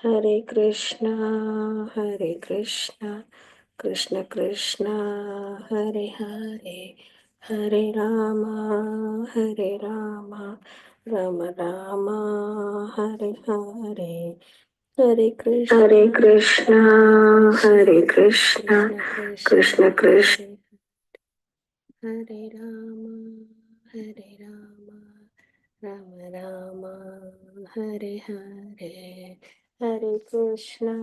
Hare Krishna, Hare Krishna, Krishna Krishna, Hare Hare, Hare Rama, Hare Rama, Rama Rama, Hare Hare, Hare Krishna, Hare Krishna, Hare Krishna, Krishna Krishna, Hare Rama, Hare Rama, Rama Rama, Hare Hare, Hare Krishna,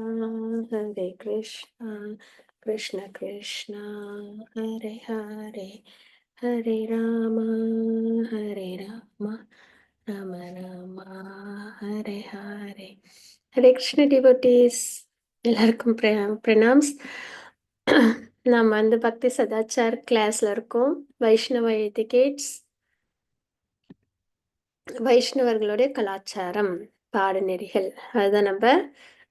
Hare Krishna, Krishna Krishna, Hare Hare, Hare Rama, Hare Rama, Rama Rama, Hare Hare. Hare Krishna devotees, எல்லாருக்கும் pranams. நம்ம வந்து பக்தி சதாச்சார் கிளாஸ்ல இருக்கோம். வைஷ்ணவ எத்திகேட்ஸ், வைஷ்ணவர்களுடைய கலாச்சாரம், பாடநெறிகள், அதுதான் நம்ம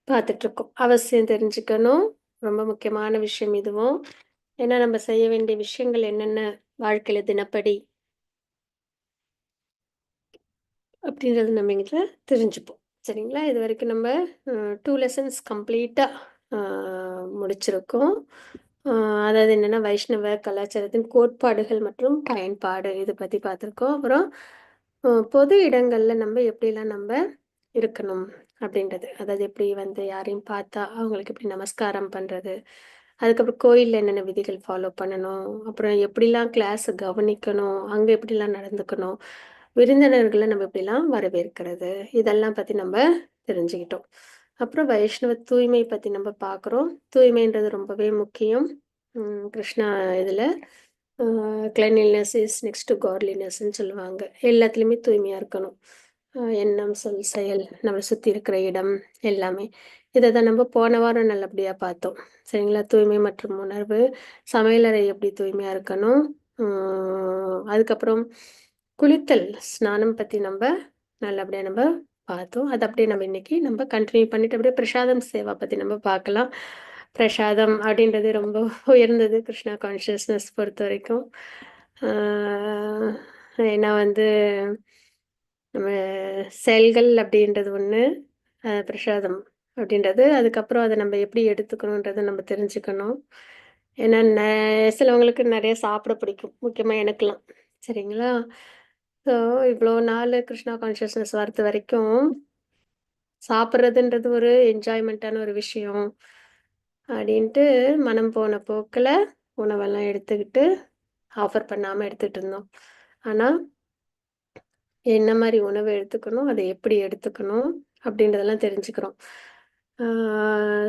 பார்த்துட்டு இருக்கோம். அவசியம் தெரிஞ்சுக்கணும், ரொம்ப முக்கியமான விஷயம் இதுவும். ஏன்னா நம்ம செய்ய வேண்டிய விஷயங்கள் என்னென்ன வாழ்க்கையில தினப்படி அப்படின்றது நம்ம இங்கே தெரிஞ்சுப்போம். சரிங்களா? இது வரைக்கும் நம்ம 2 லெசன்ஸ் கம்ப்ளீட்டாக முடிச்சிருக்கோம். அதாவது என்னென்னா வைஷ்ணவ கலாச்சாரத்தின் கோட்பாடுகள் மற்றும் பயன்பாடு இதை பற்றி பார்த்துருக்கோம். அப்புறம் பொது இடங்களில் நம்ம எப்படிலாம் நம்ம இருக்கணும் அப்படின்றது, அதாவது எப்படி வந்து யாரையும் பார்த்தா அவங்களுக்கு எப்படி நமஸ்காரம் பண்ணுறது, அதுக்கப்புறம் கோயிலில் என்னென்ன விதிகள் ஃபாலோ பண்ணணும், அப்புறம் எப்படிலாம் கிளாஸை கவனிக்கணும், அங்கே எப்படிலாம் நடந்துக்கணும், விருந்தினர்களை நம்ம எப்படிலாம் வரவேற்கிறது, இதெல்லாம் பற்றி நம்ம தெரிஞ்சுக்கிட்டோம். அப்புறம் வைஷ்ணவ தூய்மை பற்றி நம்ம பார்க்குறோம். தூய்மைன்றது ரொம்பவே முக்கியம். கிருஷ்ணா இதில் கிளென்லினஸ் இஸ் நெக்ஸ்ட் டு காட்லினஸ்ன்னு சொல்லுவாங்க. எல்லாத்துலேயுமே தூய்மையாக இருக்கணும். எண்ணம், சொல், செயல், நம்மளை சுற்றி இருக்கிற இடம் எல்லாமே. இதை தான் நம்ம போன வாரம் நல்லபடியாக பார்த்தோம். சரிங்களா? தூய்மை மற்றும் உணர்வு, சமையலறை எப்படி தூய்மையாக இருக்கணும், அதுக்கப்புறம் குளித்தல், ஸ்நானம் பற்றி நம்ம நல்லபடியாக நம்ம பார்த்தோம். அது அப்படியே நம்ம இன்னைக்கு நம்ம கண்டினியூ பண்ணிட்டு அப்படியே பிரசாதம் சேவா பற்றி நம்ம பார்க்கலாம். பிரசாதம் அப்படின்றது ரொம்ப உயர்ந்தது கிருஷ்ணா கான்ஷியஸ்னஸ் பொறுத்த வரைக்கும். ஏன்னா வந்து நம்ம செயல்கள் அப்படின்றது ஒன்று, பிரசாதம் அப்படின்றது, அதுக்கப்புறம் அதை நம்ம எப்படி எடுத்துக்கணுன்றதை நம்ம தெரிஞ்சுக்கணும். ஏன்னா சிலவங்களுக்கு நிறைய சாப்பிட பிடிக்கும், முக்கியமாக எனக்கெல்லாம். சரிங்களா? ஸோ இவ்வளோ நாள் கிருஷ்ணா கான்ஷியஸ்னஸ் வரது வரைக்கும் சாப்பிட்றதுன்றது ஒரு என்ஜாய்மெண்ட்டான ஒரு விஷயம் அப்படின்ட்டு மனம் போன போக்கில் உணவெல்லாம் எடுத்துக்கிட்டு ஆஃபர் பண்ணாமல் எடுத்துகிட்டு இருந்தோம். ஆனால் என்ன மாதிரி உணவு எடுத்துக்கணும், அதை எப்படி எடுத்துக்கணும் அப்படின்றதெல்லாம் தெரிஞ்சுக்கிறோம்.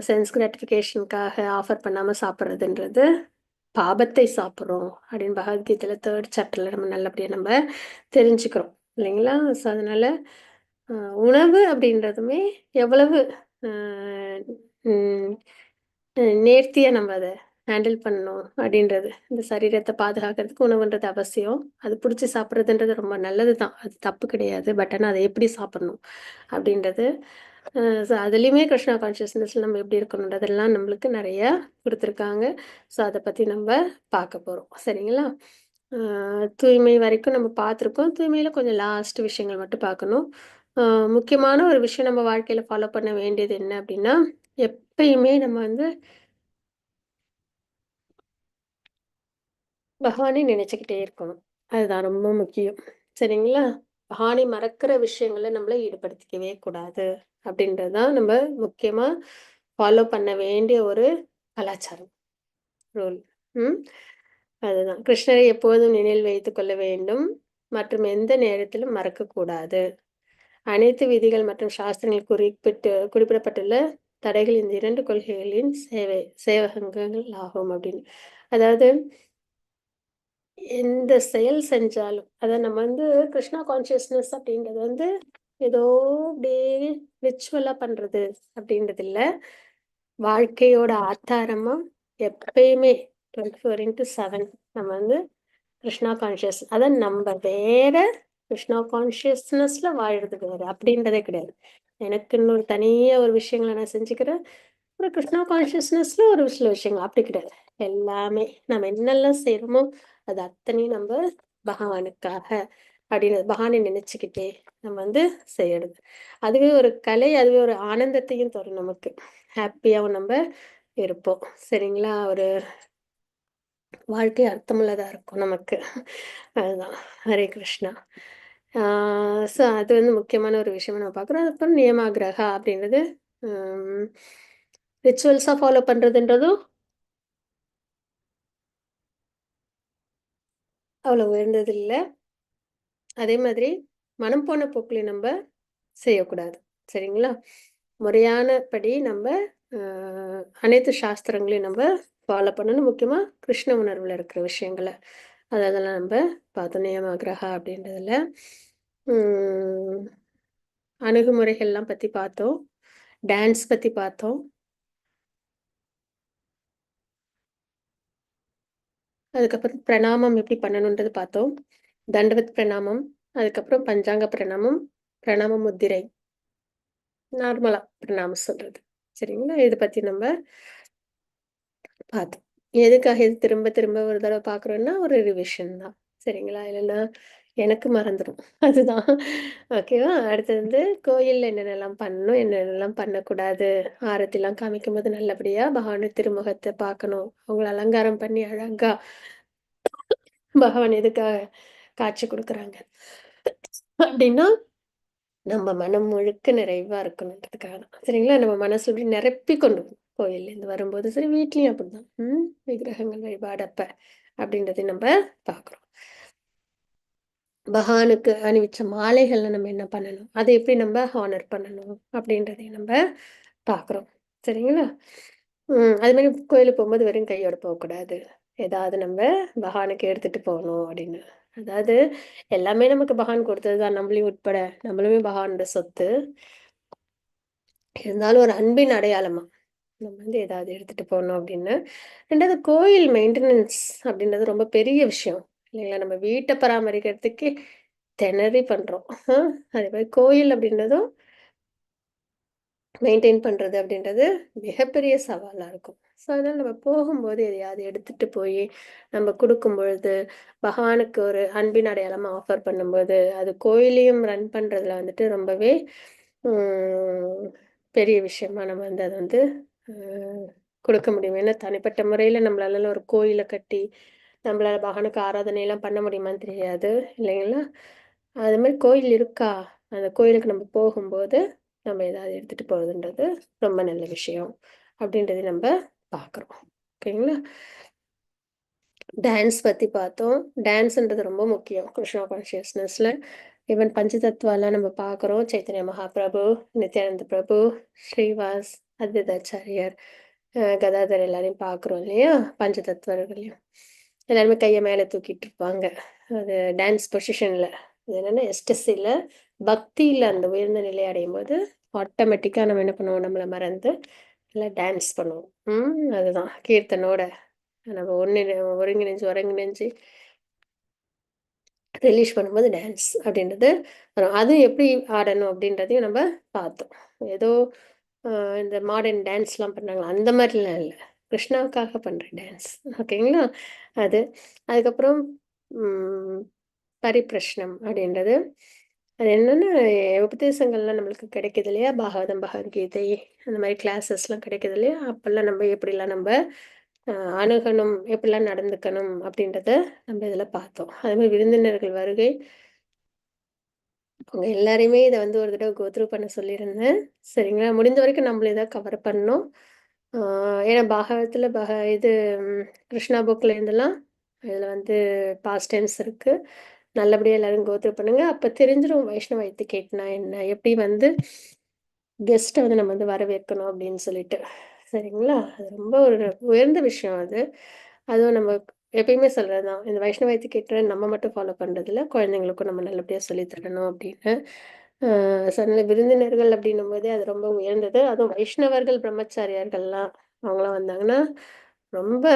சென்ஸ் கிராட்டிஃபிகேஷனுக்காக ஆஃபர் பண்ணாமல் சாப்பிட்றதுன்றது பாபத்தை சாப்பிட்றோம் அப்படின்னு பகவத்கீதையில் 3rd சாப்டரில் நம்ம நல்லபடியாக நம்ம தெரிஞ்சுக்கிறோம் இல்லைங்களா? ஸோ அதனால் உணவு அப்படின்றதுமே எவ்வளவு நேர்த்தியாக நம்ம அதை ஹேண்டில் பண்ணணும் அப்படின்றது, இந்த சரீரத்தை பாதுகாக்கிறதுக்கு உணவுன்றது அவசியம். அது பிடிச்சி சாப்பிட்றதுன்றது ரொம்ப நல்லது தான், அது தப்பு கிடையாது. பட் ஆனால் அதை எப்படி சாப்பிட்ணும் அப்படின்றது, ஸோ அதுலேயுமே கிருஷ்ணா கான்ஷியஸ்னஸில் நம்ம எப்படி இருக்கணுன்றதெல்லாம் நம்மளுக்கு நிறைய கொடுத்துருக்காங்க. ஸோ அதை பற்றி நம்ம பார்க்க போகிறோம். சரிங்களா? தூய்மை வரைக்கும் நம்ம பார்த்துருக்கோம். தூய்மையில் கொஞ்சம் லாஸ்ட் விஷயங்கள் மட்டும் பார்க்கணும். முக்கியமான ஒரு விஷயம் நம்ம வாழ்க்கையில் ஃபாலோ பண்ண வேண்டியது என்ன அப்படின்னா, எப்பயுமே நம்ம வந்து பகவானை நினைச்சுக்கிட்டே இருக்கணும். அதுதான் ரொம்ப முக்கியம். சரிங்களா? பகவானை மறக்கிற விஷயங்கள நம்மள ஈடுபடுத்திக்கவே கூடாது அப்படின்றது தான் நம்ம முக்கியமா ஃபாலோ பண்ண வேண்டிய ஒரு கலாச்சாரம், ரூல். அதுதான் கிருஷ்ணரை எப்போதும் நினைவில் வைத்துக் கொள்ள வேண்டும் மற்றும் எந்த நேரத்திலும் மறக்கக்கூடாது. அனைத்து விதிகள் மற்றும் சாஸ்திரங்கள் குறிப்பிடப்பட்டுள்ள தடைகள் இந்த 2 கொள்கைகளின் சேவகங்கள் ஆகும் அப்படின்னு. அதாவது எந்த செயல் செஞ்சாலும் அதை நம்ம வந்து கிருஷ்ணா கான்ஷியஸ்னஸ் அப்படின்றது வந்து ஏதோ அப்படியே ரிச்சுவலாக பண்ணுறது அப்படின்றது இல்லை. வாழ்க்கையோட ஆதாரமா எப்பயுமே 24/7 நம்ம வந்து கிருஷ்ணா கான்ஷியஸ், அதை நம்ம வேற கிருஷ்ணா கான்ஷியஸ்னஸ்ல வாழுறது வேற அப்படின்றதே கிடையாது. எனக்கு இன்னொரு தனியாக ஒரு விஷயங்களை நான் செஞ்சுக்கிறேன், ஒரு கிருஷ்ணா கான்ஷியஸ்னஸ்ல ஒரு சில விஷயங்கள் அப்படி கிடையாது. எல்லாமே நம்ம என்னெல்லாம் செய்யறோமோ அது அத்தனையும் நம்ம பகவானுக்காக அப்படின்னு பகவானை நினைச்சுக்கிட்டே நம்ம வந்து செய்யறது. அதுவே ஒரு கலை, அதுவே ஒரு ஆனந்தத்தையும் தரும் நமக்கு. ஹாப்பியாவும் நம்ம இருப்போம். சரிங்களா? ஒரு வாழ்க்கை அர்த்தமுள்ளதா இருக்கும் நமக்கு. அதுதான். ஹரே கிருஷ்ணா. ஸோ அது வந்து முக்கியமான ஒரு விஷயமா நம்ம பார்க்குறோம். அதுக்கப்புறம் நியமாகிரகா அப்படின்றது ம் ரிச்சுவல்ஸா ஃபாலோ பண்றதுன்றதும் அவ்வளோ உயர்ந்தது இல்ல. அதே மாதிரி மனம் போன போக்குலயும் நம்ப செய்யக்கூடாது. சரிங்களா? முறையானபடி நம்ப அ அனைத்து சாஸ்திரங்களையும் நம்ப ஃபாலோ பண்ணணும். முக்கியமா கிருஷ்ண உணர்வுல இருக்கிற விஷயங்கள. அதெல்லாம் நம்ப பார்த்தோம். நியமாகிரகா அப்படின்றதுல. ம் அணுகுமுறைகள்லாம் பத்தி பார்த்தோம். டான்ஸ் பத்தி பார்த்தோம். அதுக்கப்புறம் பிரணாமம் எப்படி பண்ணணுன்றது பார்த்தோம். தண்டவத் பிரணாமம், அதுக்கப்புறம் பஞ்சாங்க பிரணாமம், பிரணாம முத்திரை. நார்மலா பிரணாமம் சொல்றது. சரிங்களா? இத பத்தி நம்ம பார்த்தோம். எதுக்காக இது திரும்ப திரும்ப ஒரு தடவ பார்க்குறோம்னா, ஒரு ரிவிஷன் தான். சரிங்களா? இல்லன்னா எனக்கு மறந்துரும். அதுதான். ஓகேவா? அடுத்தது வந்து கோயில்ல என்னென்னலாம் பண்ணணும், என்னென்னலாம் பண்ணக்கூடாது. ஆரத்திலாம் காமிக்கும்போது நல்லபடியா பகவான் திருமுகத்த பார்க்கணும். அவங்கள அலங்காரம் பண்ணி அழகா பகவான் எதுக்காக காட்சி குடுக்குறாங்க. அப்டின்னா, நம்ம மனம் முழுக்க நிறைவா இருக்கணுன்றதுக்காக தான். சரிங்களா? நம்ம மனசு இப்படி நிரப்பி கொண்டு போணும். கோயில்லேருந்து வரும்போது சரி, வீட்லயும் அப்படிதான். விக்கிரகங்கள் வழிபாடு அப்ப அப்படின்றதையும் நம்ப பார்க்குறோம். பகவானுக்கு அணிவிச்ச மாலைகள்ல நம்ம என்ன பண்ணணும்? அத எப்படி நம்ப ஹானர் பண்ணணும்? அப்படின்றதையும் நம்ப பார்க்குறோம். சரிங்களா? அது மாரி கோயிலுக்கு போம்போது வெறும் கையோட போக்கூடாது. ஏதாவது நம்ப பகவானுக்கு எடுத்துட்டு போணும் அப்படின்னு. அதாவது எல்லாமே நமக்கு பகவான் குடுத்தது தான். நம்மளையும் உட்பட. நம்மளுமே பகவானோட சொத்து. இருந்தாலும் ஒரு அன்பின் அடையாளமா, நம்ம வந்து ஏதாவது எடுத்துட்டு போணும் அப்படின்னு. 2வது கோயில் மெயின்டெனன்ஸ் அப்படின்றது ரொம்ப பெரிய விஷயம். இல்லைங்களா? நம்ம வீட்ட பராமரிக்கிறதுக்கே திணறி பண்றோம். அ அதே மாரி கோயில் அப்படின்றதும் மெயின்டெயின் பண்றது அப்படின்றது மிகப்பெரிய சவாலா இருக்கும். ஸோ, அதனால நம்ம போகும்போது எதையாவது எடுத்துட்டு போயி, நம்ம குடுக்கும் பொழுது, பகவானுக்கு ஒரு அன்பின் அடையாளமா ஆஃபர் பண்ணும்போது, அது கோயிலையும் ரன் பண்றதுல வந்துட்டு ரொம்பவே ம் பெரிய விஷயமா நம்ம வந்து அத வந்து அ குடுக்க முடியும். ஏன்னா தனிப்பட்ட முறையில நம்மளால ஒரு கோயில கட்டி, நம்மளால பகவானுக்கு ஆராதனைலாம் பண்ண முடியுமான்னு தெரியாது. இல்லைங்களா? அது மாரி கோயில் இருக்கா? அந்த கோயிலுக்கு நம்ம போகும்போது நம்ம ஏதாவது எடுத்துட்டு போறதுன்றது ரொம்ப நல்ல விஷயம். அப்படின்றத நம்ப பார்க்குறோம். ஓகேங்களா? டான்ஸ் பத்தி பார்த்தோம். டான்ஸ்ன்றது ரொம்ப முக்கியம். கிருஷ்ணா கான்ஷியஸ்னஸ்ல. ஈவன் பஞ்சதத்வாலாம் நம்ம பார்க்குறோம். சைத்தன்ய மகாபிரபு, நித்யானந்த பிரபு, ஸ்ரீவாஸ், அத்வைதாச்சாரியார், கதாதர் எல்லாரையும் பார்க்குறோம் இல்லையா? பஞ்சதத்வர்களையும். எல்லாருமே கைய மேல தூக்கிட்டு இருப்பாங்க. அது டான்ஸ் பொசிஷன்ல. அது என்னன்னா எஸ்டசில பக்தியில அந்த உயர்ந்த நிலை அடையும்போது, ஆட்டோமேட்டிக்கா நம்ம என்ன பண்ணுவோம்? நம்மள மறந்து நல்லா டான்ஸ் பண்ணுவோம். அதுதான் கீர்த்தனோட நம்ம ஒருங்கிணைஞ்சு ஒருங்கிணைஞ்சு ரிலீஸ் பண்ணும்போது டான்ஸ் அப்படின்றது வரும். அதுவும் எப்படி ஆடணும் அப்படின்றதையும் நம்ம பார்த்தோம். ஏதோ அ இந்த மாடர்ன் டான்ஸ்லாம் பண்றாங்கல்ல, அந்த மாரிலாம் இல்ல. கிருஷ்ணாவுக்காக பண்ற டான்ஸ். ஓகேங்களா? அது. அதுக்கப்புறம் ம் பரிப்ரஷ்னம் அப்படின்றது. அது என்னன்னா, உபதேசங்கள்லாம் நம்மளுக்கு கிடைக்குது இல்லையா? பாகவதம், பகவத்கீதை அந்த மாரி கிளாஸஸ்லாம் கிடைக்குது இல்லையா? அப்பல்லாம் நம்ம எப்படிலாம் நம்ப அ அணுகணும், எப்படிலாம் நடந்துக்கணும் அப்படின்றத நம்ம இதில பார்த்தோம். அதேமாரி விருந்தினர்கள் வருகை, அவங்க எல்லாரையுமே இத வந்து ஒரு தடவ கோ த்ரூ பண்ண சொல்லியிருந்தேன். சரிங்களா? முடிந்த வரைக்கும் நம்மளும் இத கவர் பண்ணோம். ஆ ஏன்னா பாகவதத்தில இது கிருஷ்ணா புக்ல இருந்தெல்லாம் இதில வந்து பாஸ்ட் டென்ஸ் இருக்கு. நல்லபடியா எல்லாரும் கோ த்ரூ பண்ணுங்க. அப்ப தெரிஞ்சிரும் வைஷ்ணவ எத்திகேட்னா என்ன? எப்படி வந்து கெஸ்ட்ட வந்து நம்ம வந்து வரவேற்கணும் அப்படின்னு சொல்லிட்டு. சரிங்களா? அது ரொம்ப ஒரு உயர்ந்த விஷயம் அது. அதுவும் நம்ம எப்பயுமே சொல்றது தான். இந்த வைஷ்ணவ எத்திகேட்ட நம்ம மட்டும் ஃபாலோ பண்றதில்ல. குழந்தைங்களுக்கும் நம்ம நல்லபடியா சொல்லி தரணும் அப்படின்னு. சொன்ன விருந்தினர்கள் அப்படின்னும்போதே அது ரொம்ப உயர்ந்தது. அதுவும் வைஷ்ணவர்கள், பிரம்மச்சாரியார்கள்லாம் அவங்கலாம் வந்தாங்கன்னா, ரொம்ப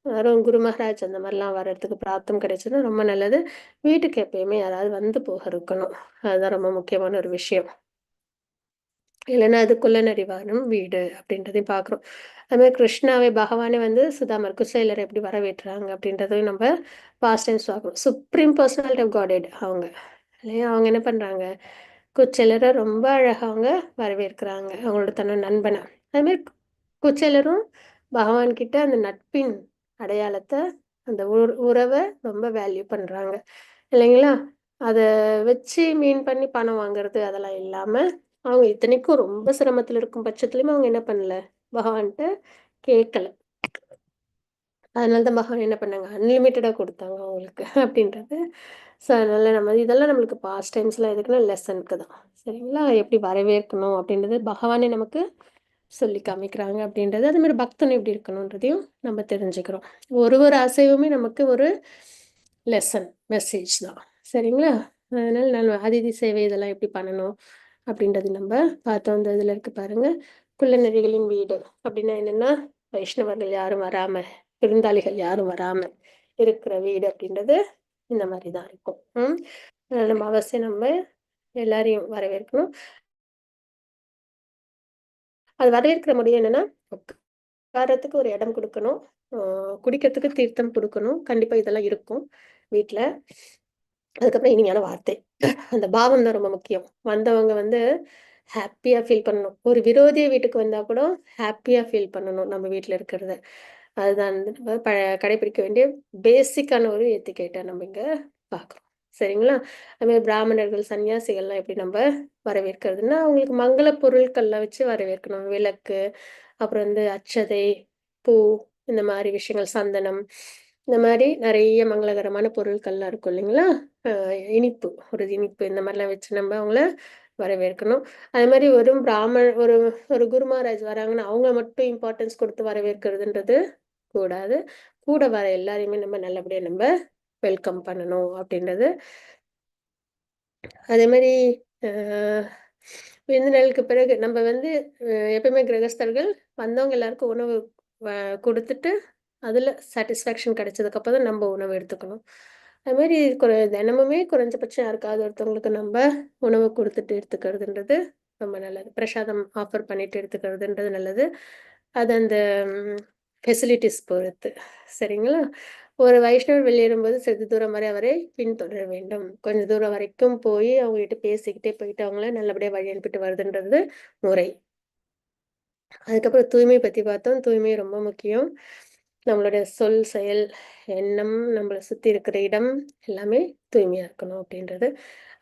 யாரும் குரு மகாராஜ் அந்த மாரிலாம் வர்றதுக்கு பிராப்தம் கிடைச்சதுன்னா ரொம்ப நல்லது. வீட்டுக்கு எப்பயுமே யாராவது வந்து போக இருக்கணும். அதுதான் ரொம்ப முக்கியமான ஒரு விஷயம். இல்லன்னா அது குள்ளநரி வாழும் வீடு அப்படின்றதையும் பார்க்குறோம். அதுமாதிரி கிருஷ்ணாவே பகவானே வந்து சுதாமர் குசேலர எப்படி வரவேற்றாங்க அப்படின்றதையும் நம்ம பாஸ்ட் டைம்ஸ் பார்க்குறோம். சுப்ரீம் பர்சனாலிட்டி ஆஃப் காட்ஹெட் அவங்க. இல்லையா? அவங்க என்ன பண்றாங்க? குச்சேலர ரொம்ப அழகா அவங்க வரவேற்கிறாங்க. அவங்களோட நண்பன. அதுமாரி குச்சேலரும் பகவான் கிட்ட அந்த நட்பின் அடையாளத்த, அந்த உறவ ரொம்ப வேல்யூ பண்றாங்க. இல்லைங்களா? அத வச்சு மீன் பண்ணி பணம் வாங்குறது அதெல்லாம் இல்லாம, அவங்க இத்தனைக்கும் ரொம்ப சிரமத்துல இருக்கும் பட்சத்துலயுமே அவங்க என்ன பண்ணல? பகவான்ட்ட கேட்கல. அதனால தான் பகவான் என்ன பண்ணாங்க, அன்லிமிட்டடா குடுத்தாங்க அவங்களுக்கு அப்படின்றது. ஸோ, அதனால நம்ம இதெல்லாம் நம்மளுக்கு பாஸ்ட் டென்ஸ்ல எதுக்குன்னா லெசனுக்கு தான். சரிங்களா? எப்படி வரவேற்கணும் அப்படின்றது பகவானே நமக்கு சொல்லி காமிக்கிறாங்க அப்படின்றது. அதேமாரி பக்தன் எப்படி இருக்கணுன்றதையும் நம்ம தெரிஞ்சுக்கிறோம். ஒரு ஒரு அசைவுமே நமக்கு ஒரு லெசன், மெசேஜ் தான். சரிங்களா? அதனால நான் அதிதி சேவை இதெல்லாம் எப்படி பண்ணணும் அப்படின்றது நம்ம பார்த்தோம். இந்த இதில இருக்கு பாருங்க. குள்ளநரிகளின் வீடு அப்படின்னா என்னன்னா, வைஷ்ணவர்கள் யாரும் வராம, விருந்தாளிகள் யாரும் வராம இருக்கிற வீடு அப்படின்றது இந்த மாரி தான் இருக்கும். ம். நம்ம அவசியம் நம்ம எல்லாரையும் வரவேற்கணும். அது வரவேற்கிற முறை என்னன்னா, உட்கார்றதுக்கு ஒரு இடம் குடுக்கணும். அ குடிக்கிறதுக்கு தீர்த்தம் குடுக்கணும். கண்டிப்பா இதெல்லாம் இருக்கும் வீட்ல. அதுக்கப்புறம் இனிமையான வார்த்தை. அந்த பாவம் தான் ரொம்ப முக்கியம். வந்தவங்க வந்து ஹேப்பியா ஃபீல் பண்ணணும். ஒரு விரோதிய வீட்டுக்கு வந்தா கூட ஹேப்பியா ஃபீல் பண்ணணும் நம்ம வீட்ல இருக்கிறத. அதுதான் வந்து நம்ம கடைபிடிக்க வேண்டிய பேசிக்கான ஒரு எத்திகேட்டா நம்ம இங்க பார்க்குறோம். சரிங்களா? அதுமாரி பிராமணர்கள், சன்னியாசிகள்லாம் எப்படி நம்ப வரவேற்கிறதுன்னா, அவங்களுக்கு மங்கள பொருட்கள்லாம் வச்சு வரவேற்கணும். விளக்கு, அப்புறம் வந்து அட்சதை, பூ இந்த மாரி விஷயங்கள், சந்தனம் இந்த மாரி நெறைய மங்களகரமான பொருட்கள்லாம் இருக்கும் இல்லைங்களா? அ இனிப்பு, ஒரு இனிப்பு இந்த மாரிலாம் வச்சு நம்ம அவங்கள வரவேற்கணும். அது மாரி வெறும் ஒரு ஒரு குரு மகாராஜ் வராங்கன்னா, அவங்க மட்டும் இம்பார்ட்டன்ஸ் குடுத்து வரவேற்கிறதுன்றது கூடாது. கூட வர எல்லாரையுமே நம்ம நல்லபடியா வெல்கம் பண்ணணும் அப்படின்றது. அதே மாரி அ விருந்தினர்களுக்கு பிறகு நம்ம வந்து எப்பயுமே கிரகஸ்தர்கள் வந்தவங்க எல்லாருக்கும் உணவு வ குடுத்துட்டு, அதுல சாட்டிஸ்ஃபேக்ஷன் கிடைச்சதுக்கப்புறம் தான் நம்ம உணவு எடுத்துக்கணும். அது மாரி தினமுமே குறைஞ்சபட்சம் யாருக்காவது ஒருத்தவங்களுக்கு நம்ப உணவு குடுத்துட்டு எடுத்துக்கிறதுன்றது ரொம்ப நல்லது. பிரசாதம் ஆஃபர் பண்ணிட்டு எடுத்துக்கிறதுன்றது நல்லது. அது அந்த ஃபெசிலிட்டீஸ் பொறுத்து. சரிங்களா? ஒரு வைஷ்ணவர் வெளியேறும்போது சிறிது தூரம் வரை அவரை பின்தொடர வேண்டும். கொஞ்சம் தூரம் வரைக்கும் போய் அவங்ககிட்ட பேசிக்கிட்டே போயிட்டு அவங்கள நல்லபடியா வழி அனுப்பிட்டு வருதுன்றது முறை. அதுக்கப்புறம் தூய்மை பத்தி பார்த்தோம். தூய்மை ரொம்ப முக்கியம். நம்மளுடைய சொல், செயல், எண்ணம், நம்மள சுத்தி இருக்கிற இடம் எல்லாமே தூய்மையா இருக்கணும் அப்படின்றது.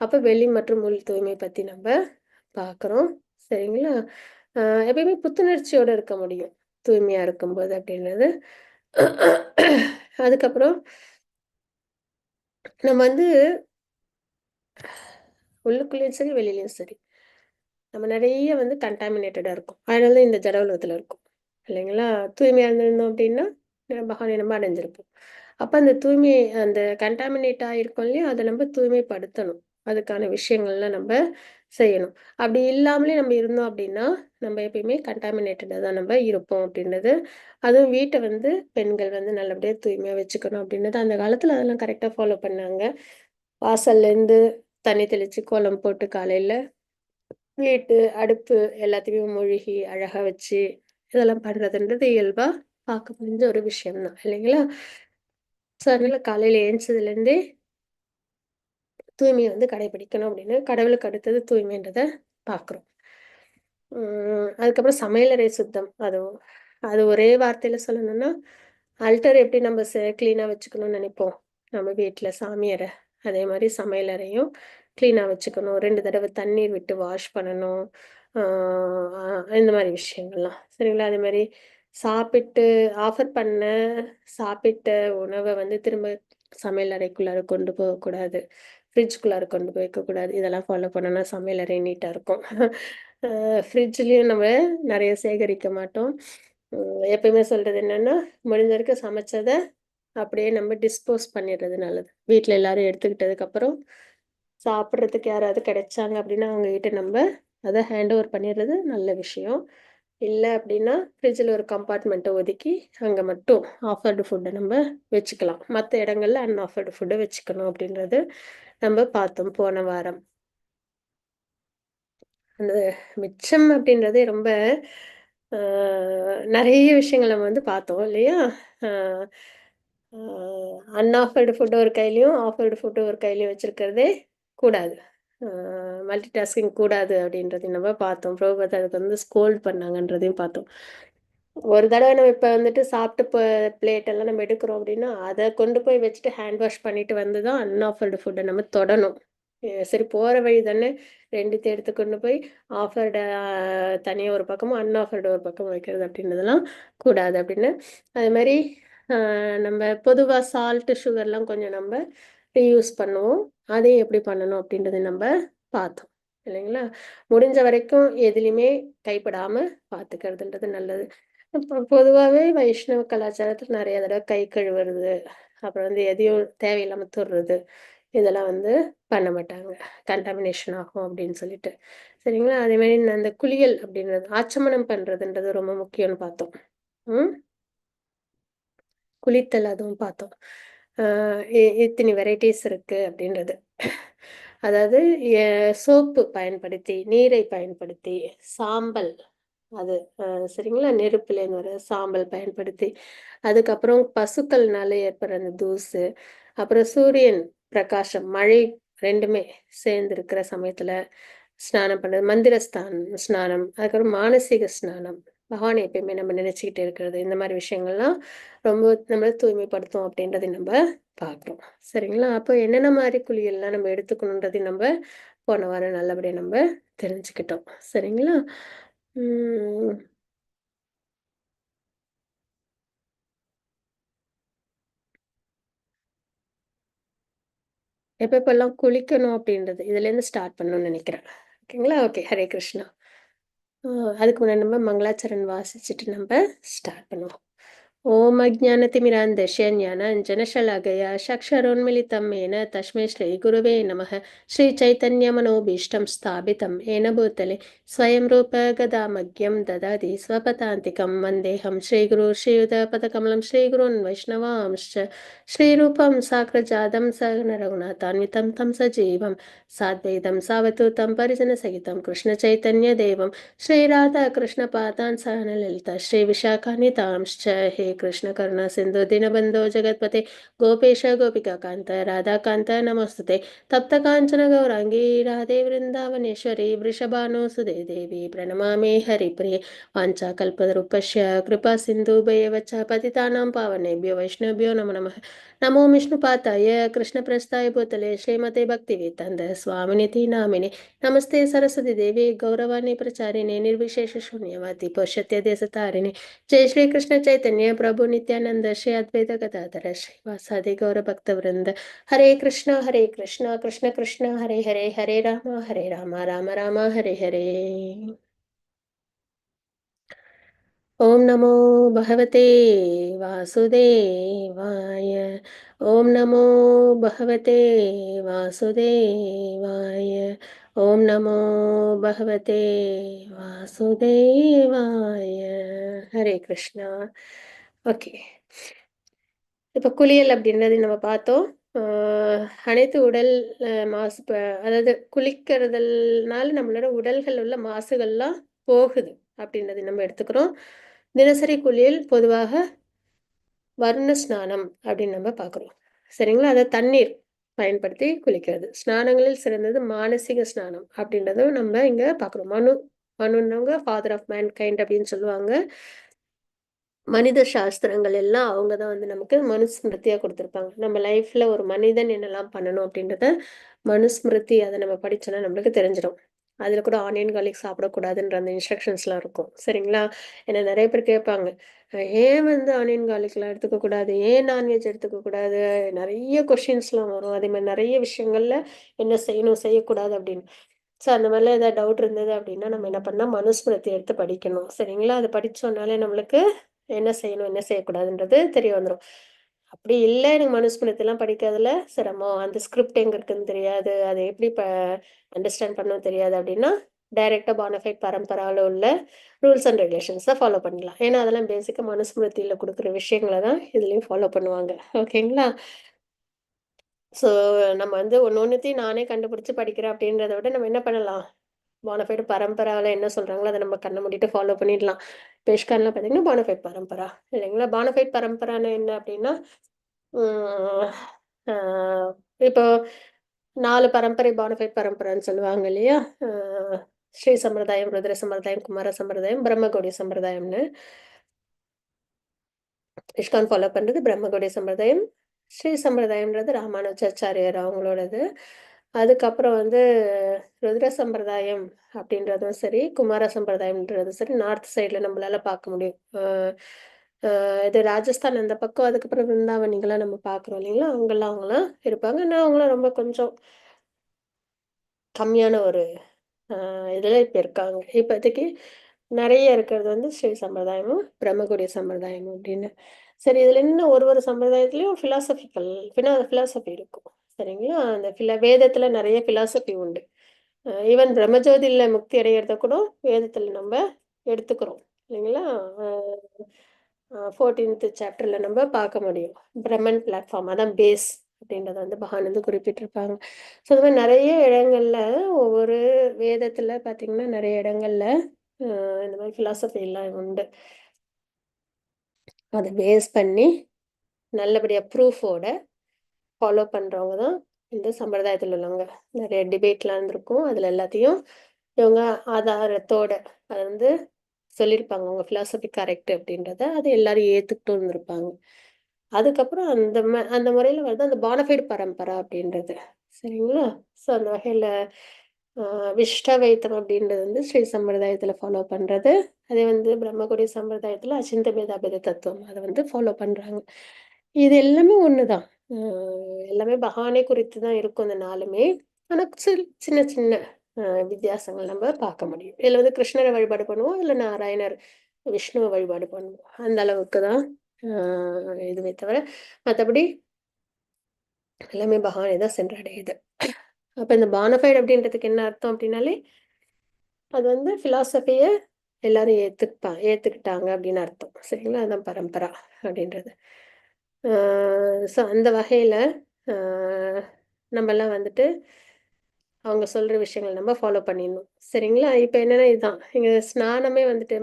அப்ப வெளி மற்றும் உள் தூய்மை பத்தி நம்ப பார்க்குறோம். சரிங்களா? அ எப்பயுமே புத்துணர்ச்சியோட இருக்க முடியும். தூய்மையா இருக்கும்போது அப்படின்றது. அதுக்கப்புறம் நம்ம வந்து உள்ளுக்குள்ளயும் சரி, வெளியிலயும் சரி. நம்ம நெறைய வந்து கன்டாமினேட்டடா இருக்கும். அதனால தான் இந்த ஜட உலகத்துல இருக்கோம். இல்லைங்களா? தூய்மையா இருந்திருந்தோம் அப்டின்னா, பகவானை நம்ம அடைஞ்சிருப்போம். அப்ப அந்த தூய்மை அந்த கன்டாமினேட் ஆயிருக்கோம் இல்லையா? அத நம்ம தூய்மைப்படுத்தணும். அதுக்கான விஷயங்கள்லாம் நம்ப செய்யணும். அப்டி இல்லாமலே நம்ம இருந்தோம் அப்டின்னா, நம்ம எப்பயுமே கன்டாமினேட்டடா தான் நம்ம இருப்போம் அப்டின்றது. அதுவும் வீட்ட வந்து பெண்கள் வந்து நல்லபடியா தூய்மையா வச்சுக்கணும் அப்டின்றது அந்த காலத்துல அதெல்லாம் கரெக்ட்டா ஃபாலோ பண்ணாங்க. வாசல்லேருந்து தண்ணி தெளிச்சு கோலம் போட்டு காலையில வீட்டு, அடுப்பு எல்லாத்தையுமே மொழுகி அழகா வச்சு, இதெல்லாம் பண்றதுன்றது இயல்பா பார்க்க முடிஞ்ச ஒரு விஷயம் தான் இல்லைங்களா? ஸோ, அதனால காலையில எந்திச்சதுலேருந்தே தூய்மைய வந்து கடைபிடிக்கணும் அப்படின்னு கடவுளுக்கு அடுத்தது தூய்மைன்றத பார்க்குறோம். அதுக்கப்புறம் சமையலறை சுத்தம். அது ஒரே வார்த்தையில சொல்லணும்னா, அல்டர் எப்படி நம்ம கிளீனா வச்சுக்கணும்னு நெனைப்போம். நம்ம வீட்ல சாமி அறை, அதே மாரி சமையலறையும் கிளீனா வச்சுக்கணும். 2 தடவ தண்ணீர் விட்டு வாஷ் பண்ணணும். ஆ அ இந்த மாரி விஷயங்கள்லாம். சரிங்களா? அதே மாரி சாப்பிட்டு ஆஃபர் பண்ண சாப்பிட்ட உணவ வந்து திரும்ப சமையல் அறைக்குள்ளார கொண்டு போகக்கூடாது. ஃப்ரிட்ஜ்குள்ளார கொண்டு போய் வைக்கக்கூடாது. இதெல்லாம் ஃபாலோ பண்ணோம்னா சமையலறை நீட்டா இருக்கும். அ ஃப்ரிட்ஜ்லயும் நம்ம நெறைய சேகரிக்க மாட்டோம். எப்பயுமே சொல்றது என்னன்னா, முடிஞ்ச வரைக்கும் சமைச்சத அப்படியே நம்ம டிஸ்போஸ் பண்ணிடுறது நல்லது. வீட்ல எல்லாரும் எடுத்துக்கிட்டதுக்கப்புறம், சாப்பிடுறதுக்கு யாராவது கிடைச்சாங்க அப்படின்னா, அவங்க கிட்ட நம்ப அத ஹேண்ட் ஓவர் பண்ணிடுறது நல்ல விஷயம். இல்ல அப்படின்னா, ஃப்ரிட்ஜ்ல ஒரு கம்பார்ட்மெண்ட்ட ஒதுக்கி, அங்க மட்டும் ஆஃபர்டு ஃபுட்ட நம்ப வச்சுக்கலாம். மத்த இடங்கள்ல அன்ஆஃபர்டு ஃபுட்ட வச்சுக்கணும் அப்படின்றது நம்ம பார்த்தோம் போன வாரம். அந்த மிச்சம் அப்படின்றதே ரொம்ப அ நெறைய விஷயங்கள் நம்ம வந்து பார்த்தோம் இல்லையா? அ அ அன்ஆஃபர்டு ஃபுட் ஒரு கையிலயும், ஆஃபர்டு ஃபுட் ஒரு கையிலயும் வச்சிருக்கிறதே கூடாது. அ மல்டி டாஸ்கிங் கூடாது அப்படின்றதையும் நம்ம பார்த்தோம். பிரபுபாதா அதுக்கு வந்து ஸ்கோல்ட் பண்ணாங்கன்றதையும் பார்த்தோம். ஒரு தடவ நம்ம இப்ப வந்துட்டு சாப்பிட்டு பிளேட் எல்லாம் நம்ம எடுக்கிறோம் அப்படின்னா, அத கொண்டு போய் வச்சுட்டு ஹேண்ட் வாஷ் பண்ணிட்டு வந்து தான் அன்ஆஃபர்டு ஃபுட்ட நம்ம தொடணும். சரி போற வழி தானே 2த்தையும் எடுத்து கொண்டு போய் ஆஃபர்டு தனியா ஒரு பக்கமும், அன்ஆஃபர்டு ஒரு பக்கம் வைக்கிறது அப்படின்றதெல்லாம் கூடாது அப்படின்னு. அதேமாரி அ நம்ம பொதுவா சால்ட்டு, சுகர்லாம் கொஞ்சம் நம்ம ரீயூஸ் பண்ணுவோம். அதையும் எப்படி பண்ணணும் அப்படின்றத நம்ப பார்த்தோம். இல்லைங்களா? முடிஞ்ச வரைக்கும் எதுலயுமே கைப்படாம பார்த்துக்கிறதுன்றது நல்லது. இப்போ பொதுவாவே வைஷ்ணவ கலாச்சாரத்துல நெறைய தடவ கை கழுவுறது, அப்புறம் வந்து எதையும் தேவையில்லாம தொடுறது, இதெல்லாம் வந்து பண்ண மாட்டாங்க. கன்டாமினேஷன் ஆகும் அப்படின்னு சொல்லிட்டு. சரிங்களா? அதேமாரி அந்த குளியல் அப்படின்றது, ஆச்சமனம் பண்றதுன்றது ரொம்ப முக்கியம்னு பார்த்தோம். ம். குளித்தல் அதுவும் பார்த்தோம். அ இத்தினி வெரைட்டீஸ் இருக்கு அப்படின்றது. அதாவது சோப்பு பயன்படுத்தி, நீரை பயன்படுத்தி, சாம்பல் அது சரிங்களா? நெருப்புலேருந்து வர சாம்பல் பயன்படுத்தி, அதுக்கப்புறம் பசுக்கள்னால ஏற்படுற அந்த தூசு, அப்புறம் சூரியன் பிரகாசம், மழை 2மே சேர்ந்து இருக்கிற சமயத்துல ஸ்நானம் பண்றது. ஸ்நானம், அதுக்கப்புறம் மானசீக ஸ்நானம். பகவான எப்பயுமே நம்ம நினைச்சுக்கிட்டு இருக்கிறது. இந்த மாரி விஷயங்கள்லாம் ரொம்ப நம்மள தூய்மைப்படுத்தும் அப்படின்றத நம்ப பார்க்குறோம். சரிங்களா? அப்போ என்னென்ன மாரி குளியல்லாம் நம்ம எடுத்துக்கணுன்றதையும் நம்ப போன வாரம் நல்லபடியா நம்ப தெரிஞ்சுக்கிட்டோம். சரிங்களா? ம். எப்பெப்பலாம் குளிக்கணும் அப்படின்றது, இதுலேருந்து ஸ்டார்ட் பண்ணணும்னு நெனைக்கிறேன். ஓகேங்களா? ஓகே. ஹரே கிருஷ்ணா. அ அதுக்கு முன்னாடி நம்ம மங்களாச்சரண் வாசிச்சுட்டு நம்ப ஸ்டார்ட் பண்ணுவோம். ஓம் அஜ்ஞானதிமிராந்தஸ்ய ஞானாஞ்சனशलाकया चक्षुरुन्मीलितं येन तस्मै श्रीगुरवे नमः श्रीचैतन्यमनोभीष्टं स्थापितं येन भूतले स्वयं रूप गदामह्यं ददाति स्वपदान्तिकं वन्देऽहं श्रीगुरो श्रीयुतपदकमलं श्रीगुरून् वैष्णवांश्च श्रीरूपं साग्रजातं सहगणरघुनाथान्वितं तं सजीवं साद्वैतं सावधूतं परिजनसहितं कृष्णचैतन्यदेवं श्रीराधाकृष्णपादान् सहनललिता श्रीविशाखान्वितांश्च हे कृष्णकरुणा सिन्धु दीनबन्धो जगत्पते गोपेश गोपिकान्त राधाकान्त नमोऽस्तुते तप्तकाञ्चन गौराङ्गी राधे वृन्दावनेश्वरी वृषभानुसुदे देवी प्रणमामि हरिप्रिये वाञ्छाकल्पतरुपस्य कृपा सिन्धुभैव च पतितानां पावनेभ्यो वैष्णवेभ्यो नमो नमः नमो विष्णुपादाय कृष्णप्रस्थाय भूतले श्रीमते भक्तिवेदान्त स्वामिनिति नामिने नमस्ते सरस्वती देवी गौरवाणी प्रचारिणे निर्विशेष शून्यवादी पश्यत्य देशतारिणे जय श्री कृष्ण चैतन्य प्रभु नित्यानंद श्री अद्वैत गदाधर श्रीवासादि गौर भक्त वृंद हरे कृष्ण कृष्ण कृष्ण हरे हरे हरे राम राम राम हरे हरे ॐ नमो भगवते वासुदेवाय ॐ नमो भगवते वासुदेवाय ॐ नमो भगवते वासुदेवाय हरे कृष्णा ஓகே. இப்ப குளியல் அப்படின்றது நம்ம பார்த்தோம். அ அனைத்து உடல் மாசு அதாவது குளிக்கிறதல்னால நம்மளோட உடல்கள் உள்ள மாசுகள்லாம் போகுது அப்படின்றத நம்ம எடுத்துக்கிறோம். தினசரி குளியல் பொதுவாக வருண ஸ்நானம் அப்படின்னு நம்ம பார்க்குறோம். சரிங்களா? அதாவது தண்ணீர் பயன்படுத்தி குளிக்கிறது. ஸ்நானங்களில் சிறந்தது மானசீக ஸ்நானம் அப்படின்றதும் நம்ம இங்க பார்க்குறோம். மனுன்னவங்க ஃபாதர் ஆஃப் மேன்கைண்ட் அப்படின்னு சொல்லுவாங்க. மனித சாஸ்திரங்கள் எல்லாம் அவங்க தான் வந்து நமக்கு மனுஸ்மிருதியா குடுத்துருப்பாங்க. நம்ம லைஃப்ல ஒரு மனிதன் என்னலாம் பண்ணணும் அப்படின்றத மனுஸ்மிருதி அத நம்ம படிச்சோம்னா நம்மளுக்கு தெரிஞ்சிரும். அதுல கூட ஆனியன் கார்லிக் சாப்பிடக்கூடாதுன்ற அந்த இன்ஸ்ட்ரக்ஷன்ஸ்லாம் இருக்கும். சரிங்களா? ஏன்னா நெறைய பேர் கேட்பாங்க. ஏன் வந்து ஆனியன் கார்லிக்லாம் எடுத்துக்க கூடாது? ஏன் நான்வெஜ் எடுத்துக்க கூடாது? நெறைய கொஸ்டின்ஸ்லாம் வரும். அதே மாரி நெறைய விஷயங்கள்ல என்ன செய்யணும், செய்யக்கூடாது அப்படின்னு. ஸோ அந்த மாரிலாம் ஏதாவது டவுட் இருந்தது அப்படின்னா, நம்ம என்ன பண்ணலாம், மனுஸ்மிருதி எடுத்து படிக்கணும். சரிங்களா? அது படிச்சோம்னாலே நம்மளுக்கு என்ன செய்யணும், என்ன செய்யக்கூடாதுன்றது தெரிய வந்துரும். அப்படி இல்ல எனக்கு மனுஸ்மிருதிலாம் படிக்கிறதுல சிரமம். அந்த ஸ்கிரிப்ட் எங்க இருக்குன்னு தெரியாது. அத எப்படி அண்டர்ஸ்டாண்ட் பண்ணவும் தெரியாது அப்படின்னா, டைரக்ட்டா பானஃபைட் பரம்பரால உள்ள ரூல்ஸ் அண்ட் ரெகுலேஷன்ஸ ஃபாலோ பண்ணிடலாம். ஏன்னா, அதெல்லாம் பேசிக்கா மனுஸ்மிருதியில குடுக்குற விஷயங்கள தான் இதுலயும் ஃபாலோ பண்ணுவாங்க. ஓகேங்களா? ஸோ நம்ம வந்து ஒண்ணொண்ணுத்தையும் நானே கண்டுபிடிச்சு படிக்கிறேன் அப்படின்றத விட நம்ம என்ன பண்ணலாம்? போனஃபைட் பரம்பரால என்ன சொல்றாங்களோ, அத நம்ம கண்ண மூடிட்டு ஃபாலோ பண்ணிடலாம். இப்ப இஸ்கான்லாம் பார்த்தீங்கன்னா, போனஃபைட் பரம்பரா இல்லைங்களா? போனஃபைட் பரம்பரான்னா என்ன அப்டின்னா, ம் அ இப்போ 4 பரம்பரை பானிஃபைட் பரம்பரைன்னு சொல்லுவாங்க இல்லையா? அ ஸ்ரீ சம்பிரதாயம், ருத்ர சம்பிரதாயம், குமார சம்பிரதாயம், பிரம்மகௌடி சம்பிரதாயம்னு. இஸ்கான் ஃபாலோ பண்றது பிரம்மகௌடி சம்பிரதாயம். ஸ்ரீ சம்பிரதாயம்ன்றது ராமானுஜாச்சாரியார் அவங்களோடது. அதுக்கப்புறம் வந்து ருத்ர சம்பிரதாயம் அப்படின்றதும் சரி, குமார சம்பிரதாயம்ன்றதும் சரி, நார்த் சைடுல நம்மளால பார்க்க முடியும். இது ராஜஸ்தான் அந்த பக்கம், அதுக்கப்புறம் விருந்தாவனிங்கலாம் நம்ம பார்க்குறோம் இல்லைங்களா? அவங்கலாம் இருப்பாங்க. ஆனா அவங்கலாம் ரொம்ப கொஞ்சம் கம்மியான ஒரு இதில இப்ப இருக்காங்க. இப்போதைக்கு நெறைய இருக்கிறது வந்து ஸ்ரீ சம்பிரதாயமும், பிரம்மகுடி சம்பிரதாயமும் அப்படின்னு. சரி, இதில இன்னும் ஒரு சம்பிரதாயத்திலயும் பிலாசபி இருக்கும். சரிங்களா? அந்த வேதத்தில நெறைய பிலாசபி உண்டு. ஈவன் பிரம்மஜோதியில முக்தி அடையறத கூட வேதத்தில நம்ப எடுத்துக்கிறோம். இல்லைங்களா? அ 14த் சாப்டர்ல நம்ப பார்க்க முடியும். பிரம்மன் பிளாட்ஃபார்ம் அதான் பேஸ் அப்படின்றத வந்து பகவான் வந்து குறிப்பிட்டிருப்பாங்க. ஸோ இந்த மாரி நெறைய இடங்கள்ல ஒவ்வொரு வேதத்தில பார்த்தீங்கன்னா, நெறைய இடங்கள்ல அ இந்த மாரி பிலாசபிலாம் உண்டு. அத பேஸ் பண்ணி நல்லபடியா ப்ரூஃபோட ஃபாலோ பண்றவங்க தான் இந்த சம்பிரதாயத்துல உள்ளவங்க. நெறைய டிபேட்லாம் இருந்திருக்கும். அதுல எல்லாத்தையும் இவங்க ஆதாரத்தோட அத வந்து சொல்லியிருப்பாங்க. உங்க பிலாசபி கரெக்ட் அப்படின்றத. அது எல்லாரும் ஏத்துக்கிட்டும் இருந்திருப்பாங்க. அதுக்கப்புறம் அந்த முறையில வந்து அந்த பானஃபைட் பரம்பரா அப்படின்றது. சரிங்களா? ஸோ அந்த வகையில அ விஷ்ட அப்படின்றது வந்து ஸ்ரீ சம்பிரதாயத்துல ஃபாலோ பண்றது. அதே வந்து பிரம்மகுடி சம்பிரதாயத்துல அச்சிந்த பேதாபேத தத்துவம். அத வந்து ஃபாலோ பண்றாங்க. இது எல்லாமே ஒண்ணுதான். அ எல்லாமே பகவானே குறித்து தான் இருக்கும் இந்த 4மே. ஆனா சின்ன சின்ன அ வித்தியாசங்கள் நம்ம பார்க்க முடியும். இதுல வந்து கிருஷ்ணர வழிபாடு பண்ணுவோம். இல்ல நாராயணர், விஷ்ணுவ வழிபாடு பண்ணுவோம். அந்த அளவுக்கு தான் அ இதுவே தவிர, மத்தபடி எல்லாமே பகவானை தான் சென்றடையுது. அப்ப இந்த பானஃபைட் அப்படின்றதுக்கு என்ன அர்த்தம் அப்படின்னாலே, அது வந்து பிலாசபிய எல்லாரும் ஏத்துக்கிட்டாங்க அப்படின்னு அர்த்தம். சரிங்களா? அதான் பரம்பரா அப்படின்றது. ஆ ஸோ அந்த வகையில ஆ நம்மலாம் வந்துட்டு அவங்க சொல்ற விஷயங்கள நம்ம ஃபாலோ பண்ணிடணும். சரிங்களா? இப்ப என்னன்னா இதுதான். இங்க ஸ்நானமே வந்துட்டு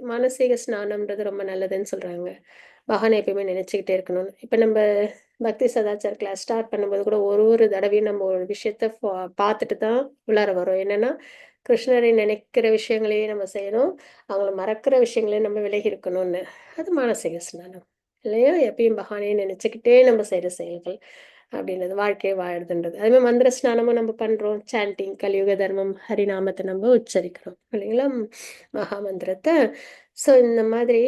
மானசீக ஸ்நானம்ன்றது ரொம்ப நல்லதுன்னு சொல்றாங்க. பகவான எப்பயுமே நினைச்சுக்கிட்டே இருக்கணும்னு. இப்ப நம்ப பக்தி சதாச்சார கிளாஸ் ஸ்டார்ட் பண்ணும்போது கூட ஒரு தடவையும் நம்ம ஒரு விஷயத்த பார்த்துட்டு தான் உள்ளார வரோம். என்னன்னா, கிருஷ்ணரை நினைக்கிற விஷயங்களையே நம்ம செய்யணும். அவங்கள மறக்கிற விஷயங்களையும் நம்ம விலகி இருக்கணும்னு. அது மானசீக ஸ்நானம். இல்லையா? எப்பயும் பகவானையே நினைச்சுக்கிட்டே நம்ம செய்ற செயல்கள். அப்படின்றது வாழ்க்கைய வாழுதுன்றது. அதே மாரி மந்திர ஸ்நானமும் நம்ம பண்றோம். சாண்டிங் கலியுக தர்மம் ஹரிநாமத்த நம்ம உச்சரிக்கிறோம். இல்லைங்களா? மகா மந்திரத்த. ஸோ இந்த மாதிரி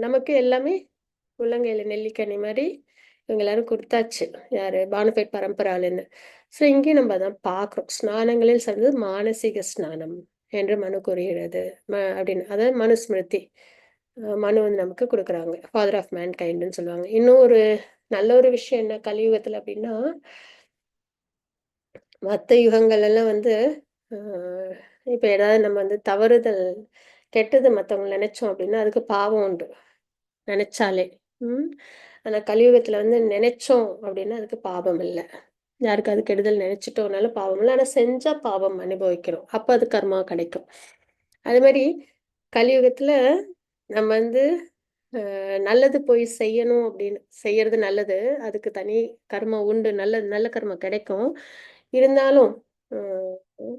நமக்கு எல்லாமே உள்ளங்கையில நெல்லிக்கனி மாரி இவங்க எல்லாரும் குடுத்தாச்சு. யாரு? பானுபேட் பரம்பராலருந்து. ஸோ இங்கேயும் நம்ம அதான் பார்க்குறோம். ஸ்நானங்களில் சிறந்தது மானசீக ஸ்நானம் என்று மனு கூறுகிறது. அப்படின்னு அதாவது மனுஸ்மிருதி. மனு வந்து நமக்கு குடுக்குறாங்க. ஃபாதர் ஆஃப் மேன்கைண்ட்ன்னு சொல்லுவாங்க. இன்னும் ஒரு நல்ல ஒரு விஷயம் என்ன கலியுகத்துல அப்படின்னா, மத்த யுகங்கள் எல்லாம் வந்து அ இப்ப ஏதாவது நம்ம வந்து தவறுதல் கெட்டது மத்தவங்கள நெனைச்சோம் அப்படின்னா, அதுக்கு பாவம் உண்டு. நெனைச்சாலே. ம். ஆனா கலியுகத்துல வந்து நெனைச்சோம் அப்படின்னா, அதுக்கு பாவம் இல்ல. யாருக்காவது கெடுதல் நெனைச்சுட்டோம்னாலும் பாவம் இல்ல. ஆனா செஞ்சா பாவம் அனுபவிக்கிறோம். அப்ப அது கர்மா கிடைக்கும். அதே மாரி கலியுகத்துல நம்ம வந்து நல்லது போய் செய்யணும் அப்படின்னு செய்யறது நல்லது. அதுக்கு தனி கர்மம் உண்டு. நல்ல நல்ல கர்மம் கிடைக்கும். இருந்தாலும் ம்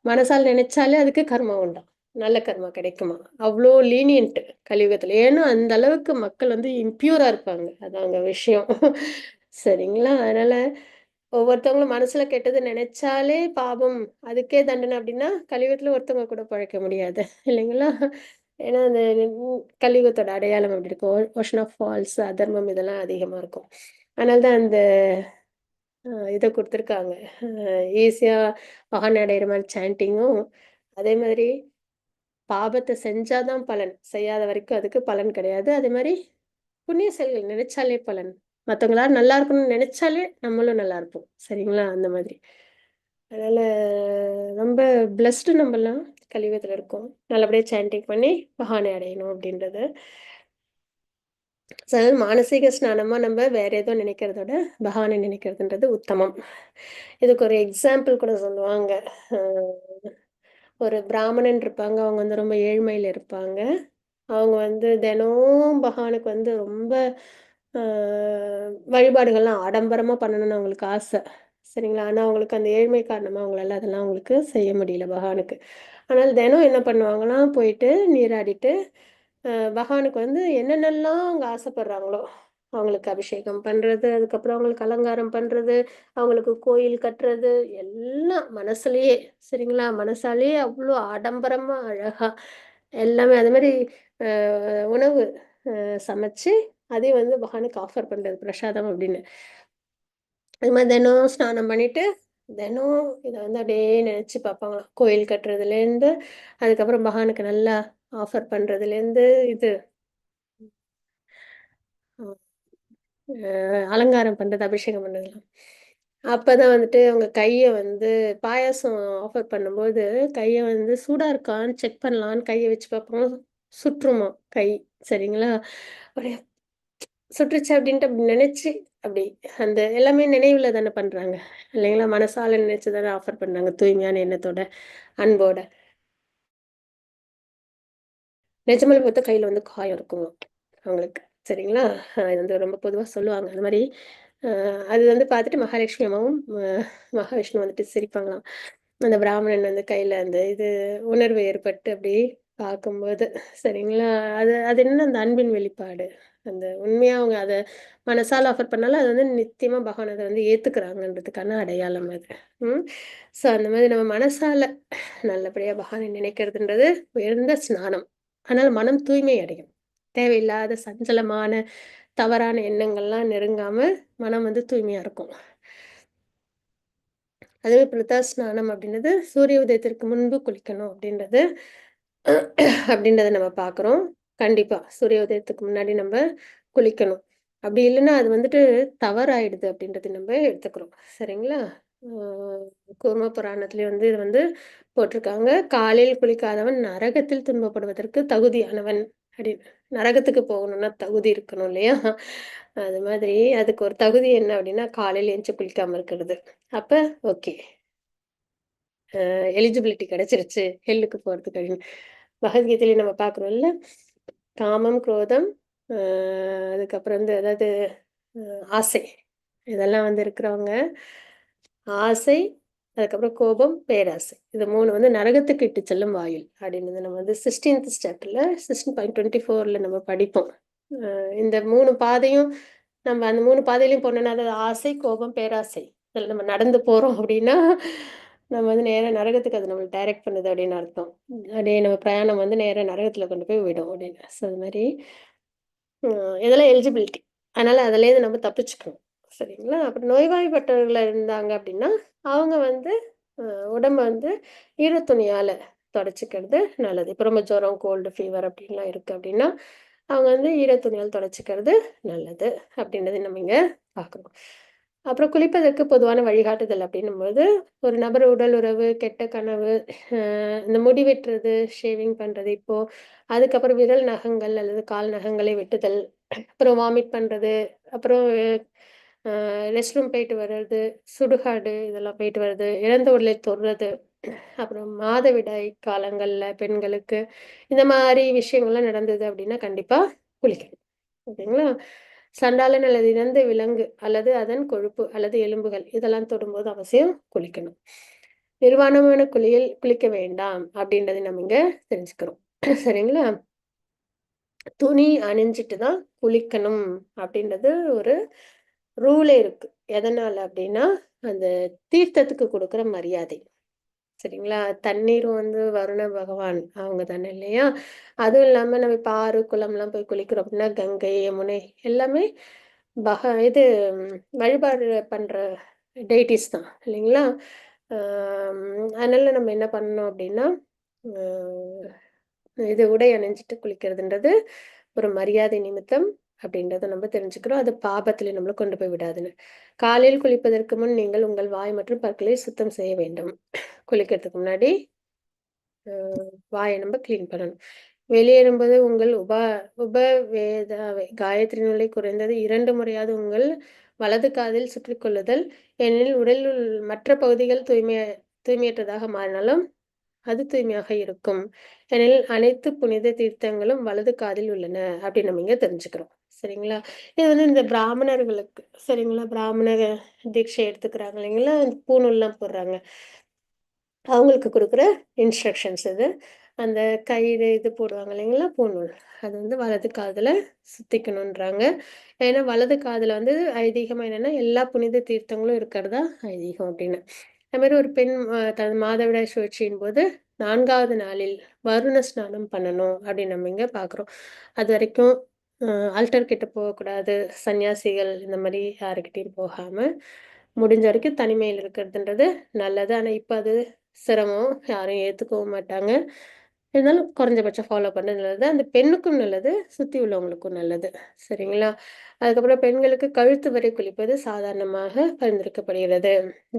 மனசால நினைச்சாலே அதுக்கு கர்மம் உண்டாம். நல்ல கர்மா கிடைக்குமா? அவ்ளோ லீனியன்ட் கலியுகத்துல. ஏன்னா, அந்த அளவுக்கு மக்கள் வந்து இம்பியூரா இருப்பாங்க. அதான் அங்க விஷயம். சரிங்களா? அதனால ஒவ்வொருத்தவங்களும் மனசுல கெட்டது நெனைச்சாலே பாவம், அதுக்கே தண்டனை அப்டின்னா, கலியுகத்துல ஒருத்தவங்க கூட பொழைக்க முடியாது. இல்லைங்களா? ஏன்னா, அந்த கலியுகத்தோட அடையாளம் அப்டி இருக்கும். ஓஷன் ஆஃப் ஃபால்ஸ், அதர்மம் இதெல்லாம் அதிகமா இருக்கும். அதனால தான் அந்த இத குடுத்துருக்காங்க. ஈஸியா மகான் அடையிற மாரி சாண்டிங்கும், அதே மாதிரி பாபத்த செஞ்சா தான் பலன். செய்யாத வரைக்கும் அதுக்கு பலன் கிடையாது. அதே மாரி புண்ணிய செயல்கள் நினைச்சாலே பலன். மத்தவங்க எல்லாரும் நல்லா இருக்கணும்னு நினைச்சாலே நம்மளும் நல்லா இருப்போம். சரிங்களா? அந்த மாதிரி. அதனால ரொம்ப பிளெஸ்டு நம்பலாம் கலியுகத்துல இருக்கோம். நல்லபடியா சாண்டிங் பண்ணி மகானை அடையணும் அப்படின்றது. அதாவது மானசீக ஸ்நானமா நம்ம வேற ஏதோ நினைக்கிறத விட, பகவானை நினைக்கிறதுன்றது உத்தமம். இதுக்கு ஒரு எக்ஸாம்பிள் கூட சொல்லுவாங்க. அ ஒரு பிராமணன் இருப்பாங்க. அவங்க வந்து ரொம்ப ஏழ்மையில இருப்பாங்க. அவங்க வந்து தினம் பகவானுக்கு வந்து ரொம்ப அ வழிபாடுகள்லாம் ஆடம்பரமா பண்ணணும்னு அவங்களுக்கு ஆசை. சரிங்களா? ஆனா அவங்களுக்கு அந்த ஏழ்மை காரணமா அவங்களால அதெல்லாம் அவங்களுக்கு செய்ய முடியல பகவானுக்கு. ஆனால் தினம் என்ன பண்ணுவாங்களாம், போயிட்டு நீராடிட்டு, பகவானுக்கு வந்து என்னென்னலாம் அவங்க ஆசைப்படுறாங்களோ, அவங்களுக்கு அபிஷேகம் பண்றது, அதுக்கப்புறம் அவங்களுக்கு அலங்காரம் பண்றது, அவங்களுக்கு கோயில் கட்டுறது, எல்லாம் மனசுலயே சரிங்களா? மனசாலேயே அவ்ளோ ஆடம்பரமா, அழகா எல்லாமே அது மாரி அ உணவு சமைச்சு, அதையும் வந்து பகவானுக்கு ஆஃபர் பண்றது பிரசாதம் அப்படின்னு. அது மாரி தினம் ஸ்நானம் பண்ணிட்டு, தினம் இத வந்து அப்படியே நெனச்சு பார்ப்பாங்களாம். கோயில் கட்டுறதுலேருந்து, அதுக்கப்புறம் பகவானுக்கு நல்லா ஆஃபர் பண்றதுலேருந்து, இது அலங்காரம் பண்றது, அபிஷேகம் பண்றதெல்லாம். அப்பதான் வந்துட்டு அவங்க கைய வந்து பாயாசம் ஆஃபர் பண்ணும்போது, கைய வந்து சூடா இருக்கான்னு செக் பண்ணலான்னு கைய வச்சு பார்ப்பாங்க. சுட்டுருமாம் கை. சரிங்களா? அப்படியே சுட்டுருச்சு அப்படின்ட்டு அப்படி நெனச்சு, அப்படி அந்த எல்லாமே நினைவுல தானே பண்றாங்க. இல்லைங்களா? மனசால நினைச்சு தானே ஆஃபர் பண்றாங்க. தூய்மையான எண்ணத்தோட, அன்போட. நிஜமாலே பார்த்தா கையில வந்து காயம் இருக்குமாம் அவங்களுக்கு. சரிங்களா? இது வந்து ரொம்ப பொதுவா சொல்லுவாங்க. அந்த மாரி அ அது வந்து பார்த்துட்டு மகாலட்சுமி அம்மாவும், மகாவிஷ்ணு வந்துட்டு சிரிப்பாங்களாம். அந்த பிராமணன் வந்து கையில அந்த இது உணர்வு ஏற்பட்டு அப்படி பார்க்கும்போது, சரிங்களா? அது அது என்னன்னா அந்த அன்பின் வெளிப்பாடு. அந்த உண்மையா அவங்க அத மனசால ஆஃபர் பண்ணாலும், அது வந்து நிச்சயமா பகவான் அத வந்து ஏத்துக்கிறாங்கன்றதுக்கான அடையாளம் அது. ம். ஸோ அந்த மாதிரி நம்ம மனசால நல்லபடியா பகவானை நினைக்கிறதுன்றது உயர்ந்த ஸ்நானம். ஆனால் மனம் தூய்மை அடையும். தேவையில்லாத சஞ்சலமான, தவறான எண்ணங்கள்லாம் நெருங்காம, மனம் வந்து தூய்மையா இருக்கும். அதுவே பிருத்தா ஸ்நானம் அப்படின்றது சூரிய உதயத்திற்கு முன்பு குளிக்கணும் அப்படின்றது அப்படின்றத நம்ம பார்க்குறோம். கண்டிப்பா. சூரிய உதயத்துக்கு முன்னாடி நம்ப குளிக்கணும். அப்படி இல்லன்னா, அது வந்துட்டு தவறாயிடுது அப்படின்றது நம்ப எடுத்துக்கிறோம். சரிங்களா? ஆ கூர்ம புராணத்திலே வந்து இது வந்து போட்டிருக்காங்க. "காலையில் குளிக்காதவன் நரகத்தில் துன்பப்படுவதற்கு தகுதியானவன்" அப்படின்னு. நரகத்துக்கு போகணும்னா தகுதி இருக்கணும் இல்லையா? அது மாதிரி அதுக்கு ஒரு தகுதி என்ன அப்படின்னா, காலையில எந்திச்சு குளிக்காம இருக்கிறது. அப்ப ஓகே. எலிஜிபிலிட்டி கிடைச்சிருச்சு ஹெல்லுக்கு போறதுக்கு அப்படின்னு. பகவத்கீதையில நம்ம பார்க்குறோம்ல. காமம், குரோதம், அ அதுக்கப்புறம் வந்து அதாவது ஆசை. இதெல்லாம் வந்து இருக்கிறவங்க, ஆசை, அதுக்கப்புறம் கோபம், பேராசை. இது 3 வந்து நரகத்துக்கு இட்டுச் செல்லும் வாயில். அப்படின்றது நம்ம வந்து 16த் சாப்டர்ல 16.24ல நம்ம படிப்போம். இந்த 3 பாதையும் நம்ம அந்த 3 பாதையிலயும் போனோம்னா, அதாவது ஆசை, கோபம், பேராசை. இதுல நம்ம நடந்து போறோம் அப்படின்னா, நம்ம வந்து நேரா நரகத்துக்கு அது நம்மள டைரக்ட் பண்ணுது அப்படின்னு அர்த்தம். அப்படியே நம்ம பிரயாணம் வந்து நேரா நரகத்துல கொண்டு போய் விடும் அப்படின்னு. ஸோ அது மாரி இதெல்லாம் எலிஜிபிலிட்டி. அதனால அதுலேருந்து நம்ம தப்பிச்சுக்கணும். சரிங்களா? அப்புறம் நோய்வாய்ப்பட்டவர்களா இருந்தாங்க அப்படின்னா, அவங்க வந்து அ உடம்ப வந்து ஈர துணியால தொடச்சுக்கிறது நல்லது. இப்ப ரொம்ப ஜுரம், கோல்டு, ஃபீவர் அப்படின்லாம் இருக்கு அப்படின்னா, அவங்க வந்து ஈர துணியால் தொடச்சுக்கிறது நல்லது. அப்படின்றத நம்ம இங்க பார்க்குறோம். அப்புறம் குளிப்பதற்கு பொதுவான வழிகாட்டுதல் அப்படின்னும்போது, ஒரு நபர் உடல் உறவு, கெட்ட கனவு, இந்த முடி வெட்டுறது, ஷேவிங் பண்றது இப்போ, அதுக்கப்புறம் விரல் நகங்கள் அல்லது கால் நகங்களை வெட்டுதல், அப்புறம் வாமிட் பண்றது, அப்புறம் ரெஸ்ட் ரூம் போயிட்டு வர்றது, சுடுகாடு இதெல்லாம் போயிட்டு வர்றது, இறந்த உடலை தொடுறது, அப்புறம் மாதவிடாய் காலங்கள்ல பெண்களுக்கு இந்த மாரி விஷயங்கள்லாம் நடந்தது அப்படின்னா, கண்டிப்பா குளிக்கணும். ஓகேங்களா? சண்டாளன் அல்லது இறந்த விலங்கு அல்லது அதன் கொழுப்பு அல்லது எலும்புகள் இதெல்லாம் தொடும்போது அவசியம் குளிக்கணும். நிர்வாணமான குளியல் குளிக்க வேண்டாம் அப்படின்றத நம்ம இங்க தெரிஞ்சுக்கிறோம். சரிங்களா? துணி அணிஞ்சிட்டு தான் குளிக்கணும் அப்படின்றது ஒரு ரூலே இருக்கு. எதனால அப்படின்னா, அந்த தீர்த்தத்துக்கு குடுக்குற மரியாதை. சரிங்களா? தண்ணீரும் வந்து வருண பகவான் அவங்க தானே இல்லையா? அதுவும் இல்லாம நம்ம இப்ப ஆறு, குளம்லாம் போய் குளிக்கிறோம் அப்படின்னா, கங்கை, யமுனை எல்லாமே இது வழிபாடு பண்ற டெய்டீஸ் தான் இல்லைங்களா? அதனால நம்ம என்ன பண்ணணும் அப்படின்னா, அ இது உடை அணிஞ்சிட்டு குளிக்கிறதுன்றது ஒரு மரியாதை நிமித்தம் அப்படின்றத நம்ம தெரிஞ்சுக்கிறோம். அது பாபத்தில நம்மள கொண்டு போய் விடாதுன்னு. காலையில் குளிப்பதற்கு முன் நீங்கள் உங்கள் வாய் மற்றும் பற்களை சுத்தம் செய்ய வேண்டும். குளிக்கிறதுக்கு முன்னாடி அ வாய நம்ம கிளீன் பண்ணணும். வெளியேறும்போது உங்கள் உபவேதாவை காயத்ரி நிலை குறைந்தது 2 முறையாவது உங்கள் வலது காதில் சுற்றிக் கொள்ளுதல். ஏனெனில் உடலில் மற்ற பகுதிகள் தூய்மையற்றதாக மாறினாலும் அது தூய்மையாக இருக்கும். ஏனெனில் அனைத்து புனித தீர்த்தங்களும் வலது காதில் உள்ளன அப்படின்னு நம்ம இங்க தெரிஞ்சுக்கிறோம். சரிங்களா? இது வந்து இந்த பிராமணர்களுக்கு சரிங்களா? பிராமண தீட்சை எடுத்துக்கிறாங்க இல்லைங்களா? பூணூல்லாம் போடுறாங்க. அவங்களுக்கு குடுக்குற இன்ஸ்ட்ரக்ஷன்ஸ் இது. அந்த கயிறு இது போடுவாங்க இல்லைங்களா? பூணூல். அது வந்து வலது காதுல சுத்திக்கணுன்றாங்க. ஏன்னா, வலது காதுல வந்து ஐதீகமா என்னன்னா, எல்லா புனித தீர்த்தங்களும் இருக்கிறதா ஐதீகம் அப்படின்னு. அது மாரி ஒரு பெண் தனது மாதவிடாய் சுழற்சியின் போது 4வது நாளில் வருண ஸ்நானம் பண்ணணும் அப்படின்னு நம்ம இங்க பார்க்குறோம். அதுவரைக்கும் அ ஆல்டர் கிட்ட போகக்கூடாது. சன்னியாசிகள் இந்த மாரி யாருகிட்டயும் போகாம, முடிஞ்ச வரைக்கும் தனிமையில இருக்கிறதுன்றது நல்லது. ஆனா, இப்ப அது சிரமம். யாரும் ஏத்துக்கவும் மாட்டாங்க. இருந்தாலும் குறைஞ்சபட்சம் ஃபாலோ பண்றது நல்லது. அந்த பெண்ணுக்கும் நல்லது, சுத்தி உள்ளவங்களுக்கும் நல்லது. சரிங்களா? அதுக்கப்புறம் பெண்களுக்கு கழுத்து வரை குளிப்பது சாதாரணமாக பரிந்துரைக்கப்படுகிறது.